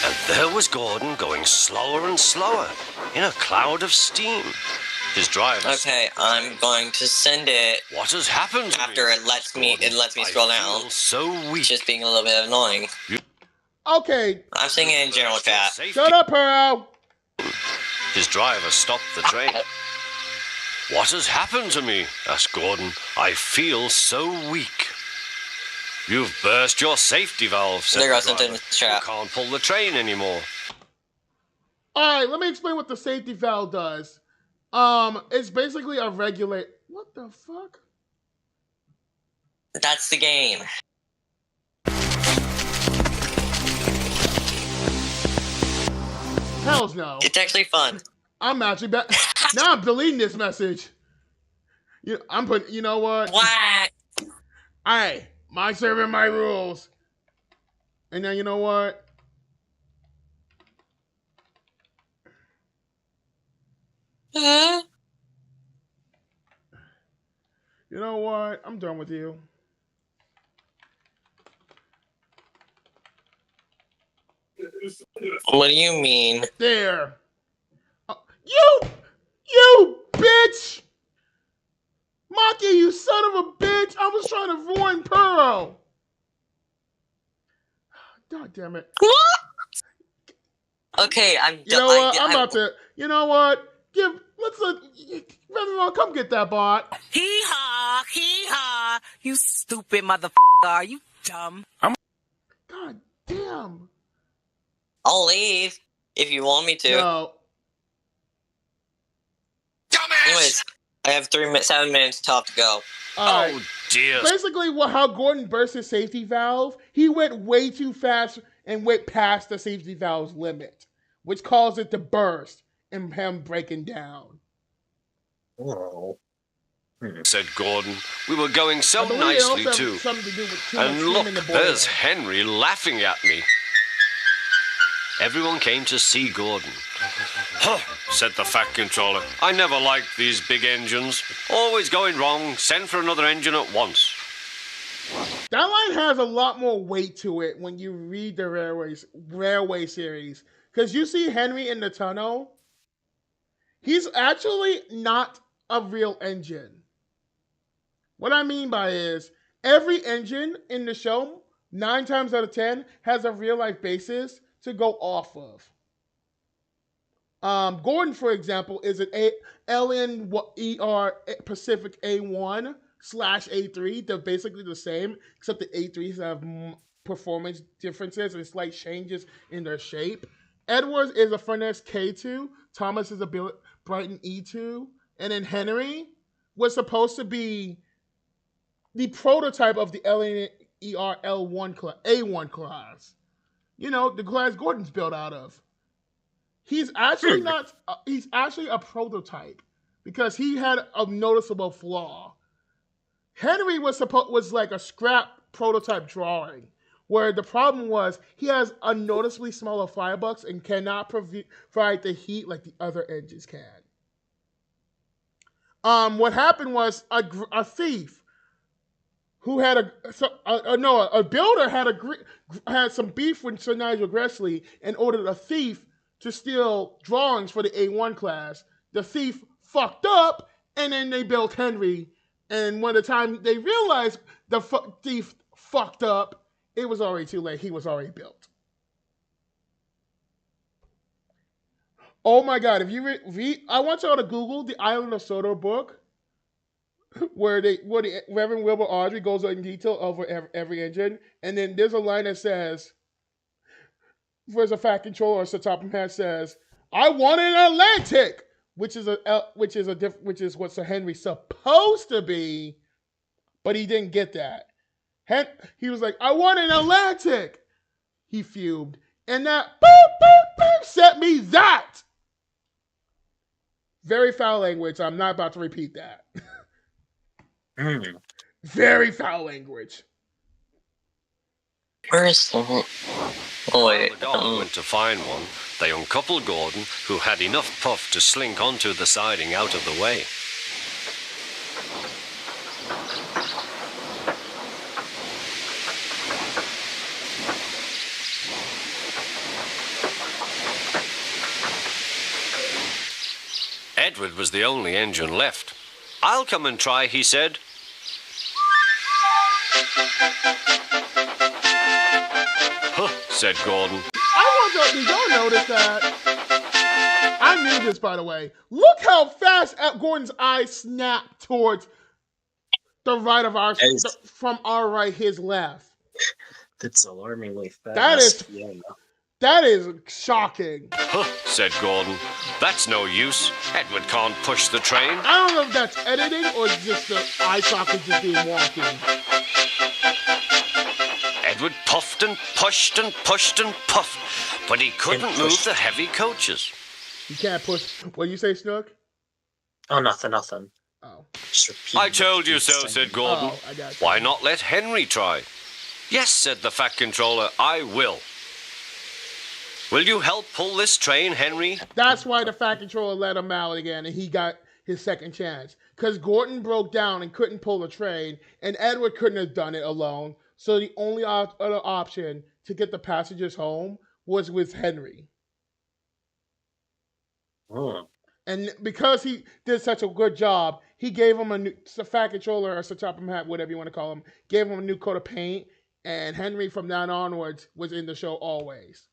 And there was Gordon going slower and slower in a cloud of steam. His driver... Okay, I'm going to send it What has happened to after me? it lets me I scroll down. feel so weak. It's just being a little bit annoying. Okay, I'm saying it in general chat. shut up, Pearl. His driver stopped the train. What has happened to me? Asked Gordon. I feel so weak. You've burst your safety valve, said There the goes something driver. in the chat. You can't pull the train anymore. All right, let me explain what the safety valve does. It's basically a regulate. What the fuck? That's the game. Hells no. It's actually fun. I'm actually back. Now I'm deleting this message. I'm putting. You know what? Whack! Hey, my server, my rules. And then you know what? Huh? You know what? I'm done with you. What do you mean? There. You bitch! Maki, you son of a bitch! I was trying to ruin Pearl. God damn it. Okay, I'm done. You know what? I'm about to. You know what? Let's come get that bot. Hee haw, you stupid motherfucker. Are you dumb? God damn. I'll leave if you want me to. No. Anyways, I have 7 minutes top to go. All right. Oh dear. Basically, how Gordon burst his safety valve, he went way too fast and went past the safety valve's limit, which caused it to burst and him breaking down. Oh. Said Gordon. We were going so I believe it nicely also too. has something to do with too much And steam look, in the boiler. there's Henry laughing at me. Everyone came to see Gordon. Huh, said the fat controller. I never liked these big engines. Always going wrong. Send for another engine at once. That line has a lot more weight to it when you read the railway series. Because you see Henry in the tunnel. He's actually not a real engine. What I mean by is, every engine in the show, 9 times out of 10, has a real life basis to go off of. Gordon, for example, is an LNER Pacific A1/A3. They're basically the same, except the A3s have performance differences and slight changes in their shape. Edwards is a Furnace K2. Thomas is a Brighton E2. And then Henry was supposed to be the prototype of the LNER A1 class. the glass Gordon's built out of. He's actually not. He's actually a prototype because he had a noticeable flaw. Henry was like a scrap prototype drawing, where the problem was he has unnoticeably smaller firebox and cannot provide the heat like the other engines can. What happened was a thief who had a builder had some beef with Sir Nigel Gressley and ordered a thief to steal drawings for the A1 class. The thief fucked up, and then they built Henry. And when the time they realized the thief fucked up, it was already too late. He was already built. Oh my God! If you read, I want y'all to Google the Island of Sodor book, where Reverend Wilbur Audrey goes in detail over every engine, and then there's a line that says, "Where's a fat controller?" So Topham Hatt says, "I want an Atlantic," which is what Sir Henry's supposed to be, but he didn't get that. He was like, "I want an Atlantic." He fumed, and that boop boop boop set me that. Very foul language. I'm not about to repeat that. Very foul language. Where is the... Oh, wait. The dog went to find one. They uncoupled Gordon, who had enough puff to slink onto the siding out of the way. Edward was the only engine left. "I'll come and try," he said. "Huh," said Gordon. Did y'all notice that? I knew this, by the way. Look how fast Gordon's eyes snap towards the right of from our right, his left. That's alarmingly fast. That is shocking. "Huh," said Gordon. "That's no use. Edward can't push the train." I don't know if that's editing or just the eye socket just being wonky. Edward puffed and pushed and pushed and puffed, but he couldn't move the heavy coaches. You can't push. What do you say, Snook? Oh, nothing. Oh. "I told you so," said Gordon. I got you. "Why not let Henry try?" "Yes," said the fat controller, "I will." "Will you help pull this train, Henry?" That's why the fat controller let him out again, and he got his second chance. Because Gordon broke down and couldn't pull the train, and Edward couldn't have done it alone. So the only other option to get the passengers home was with Henry. And because he did such a good job, he gave him a fat controller, or Topham Hatt, whatever you want to call him, gave him a new coat of paint, and Henry from then onwards was in the show always.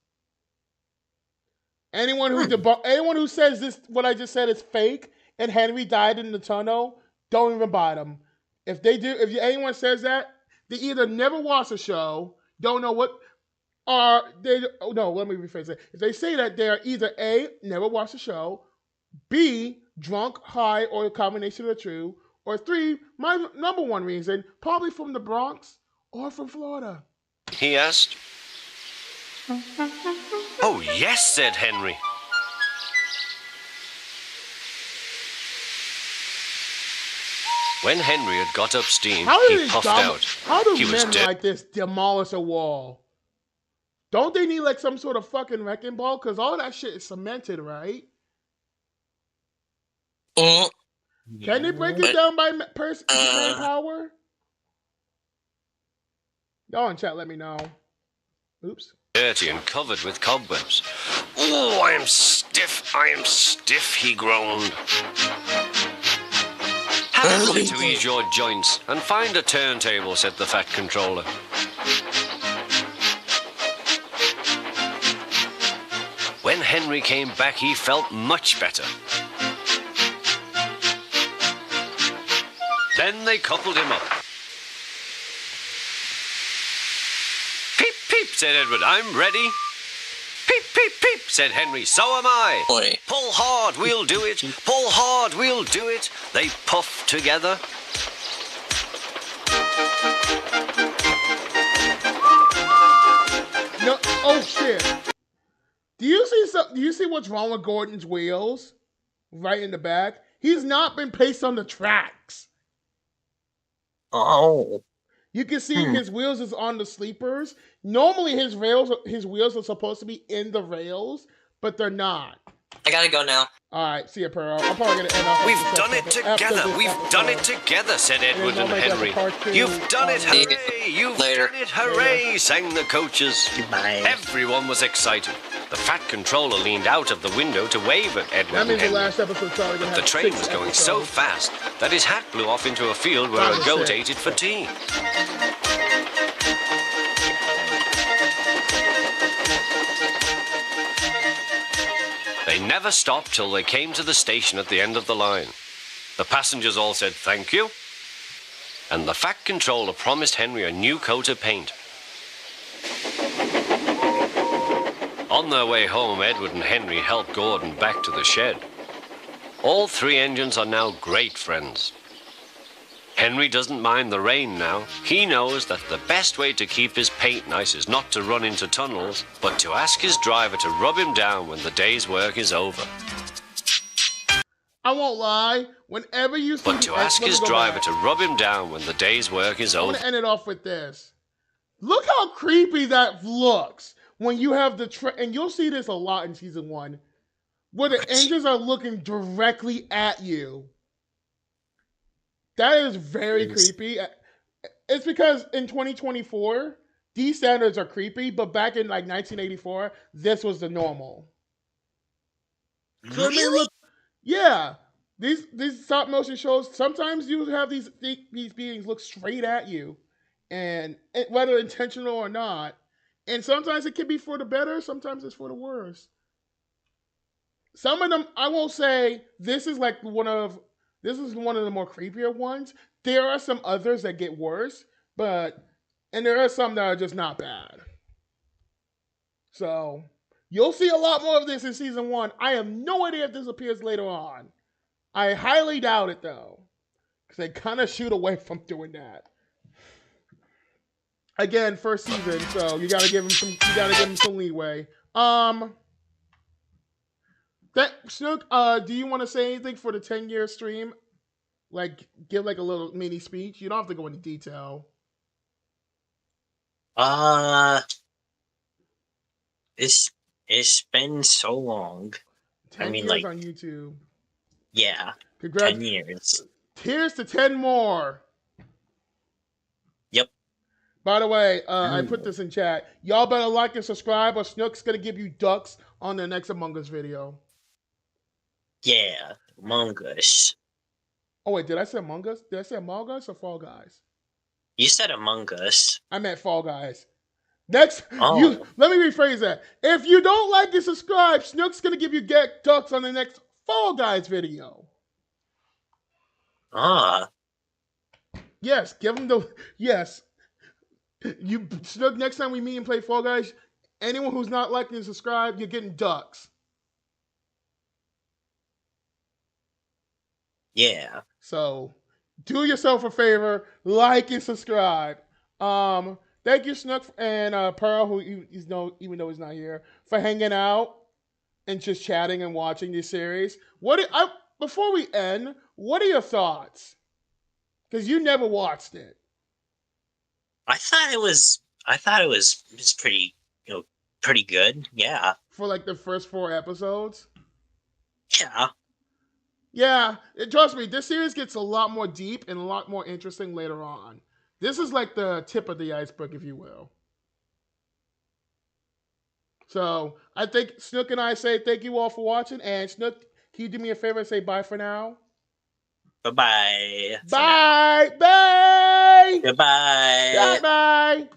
Anyone who says this, what I just said, is fake, and Henry died in the tunnel, don't even buy them. If anyone says that, they either never watch the show, don't know what, or let me rephrase it. If they say that, they are either A, never watched the show, B, drunk, high, or a combination of the two, or 3, my number one reason, probably from the Bronx or from Florida. He asked. "Oh, yes," said Henry. When Henry had got up steam, he puffed out. How do men like this demolish a wall? Don't they need like some sort of fucking wrecking ball? Because all that shit is cemented, right? Can they break it down by manpower? Y'all in chat, let me know. Oops. Dirty and covered with cobwebs. "Oh, I am stiff, he groaned. "Have a minute to ease your joints and find a turntable," said the fat controller. When Henry came back, he felt much better. Then they coupled him up. "Peep, peep," said Edward, "I'm ready." "Peep, peep, peep," said Henry, "so am I." Boy. "Pull hard, we'll do it. Pull hard, we'll do it." They puffed together. No, oh shit. it. Do you see what's wrong with Gordon's wheels? Right in the back. He's not been placed on the tracks. Oh. You can see his wheels is on the sleepers. Normally his wheels are supposed to be in the rails, but they're not. I gotta go now. Alright, see ya, Pearl. I'm probably gonna end off. We've done it together. We've done it together, said Edward and Henry. You've done it, hooray! You've done it, hooray! Sang the coaches. Goodbye. Everyone was excited. The Fat Controller leaned out of the window to wave at Edward That and means the Henry. last episode's probably gonna The have train 6 was going episodes. so fast that his hat blew off into a field where a goat ate it for tea. They never stopped till they came to the station at the end of the line. The passengers all said thank you, and the Fat Controller promised Henry a new coat of paint. On their way home, Edward and Henry helped Gordon back to the shed. All 3 engines are now great friends. Henry doesn't mind the rain now. He knows that the best way to keep his paint nice is not to run into tunnels, but to ask his driver to rub him down when the day's work is over. I won't lie. Whenever you see But to ask his driver to rub him down when the day's work is I'm over. gonna end it off with this. Look how creepy that looks when you have the and you'll see this a lot in season 1, where the engines are looking directly at you. That is very creepy. It's because in 2024, these standards are creepy, but back in like 1984, this was the normal. So Really? yeah. These stop motion shows, sometimes you have these beings look straight at you, and whether intentional or not, and sometimes it can be for the better, sometimes it's for the worse. Some of them, I won't say this is one of the more creepier ones. There are some others that get worse, and there are some that are just not bad. So you'll see a lot more of this in season 1. I have no idea if this appears later on. I highly doubt it though, because they kind of shoot away from doing that. Again, first season, so you gotta give him some leeway. Snook, do you want to say anything for the 10-year stream? Like, give like a little mini speech. You don't have to go into detail. It's been so long. 10 I mean, years like, on YouTube. Yeah. Congrats. 10 years. Here's to 10 more. Yep. By the way, I put this in chat. Y'all better like and subscribe, or Snook's gonna give you ducks on the next Among Us video. Yeah, Among Us. Oh wait, did I say Among Us? Did I say Among Us or Fall Guys? You said Among Us. I meant Fall Guys. Next, Oh. let me rephrase that. If you don't like and subscribe, Snook's gonna give you ducks on the next Fall Guys video. Ah. Yes, give him the yes. You Snook. Next time we meet and play Fall Guys, anyone who's not liking and subscribed, you're getting ducks. Yeah. So do yourself a favor, like and subscribe. Thank you, Snook and Pearl, who even though he's not here, for hanging out and just chatting and watching this series. Before we end, what are your thoughts? Because you never watched it. I thought it was pretty, pretty good. Yeah. For like the first 4 episodes. Yeah. Yeah, trust me, this series gets a lot more deep and a lot more interesting later on. This is like the tip of the iceberg, if you will. So I think Snook and I say thank you all for watching. And Snook, can you do me a favor and say bye for now? Bye-bye. Bye. Bye. Goodbye. Bye.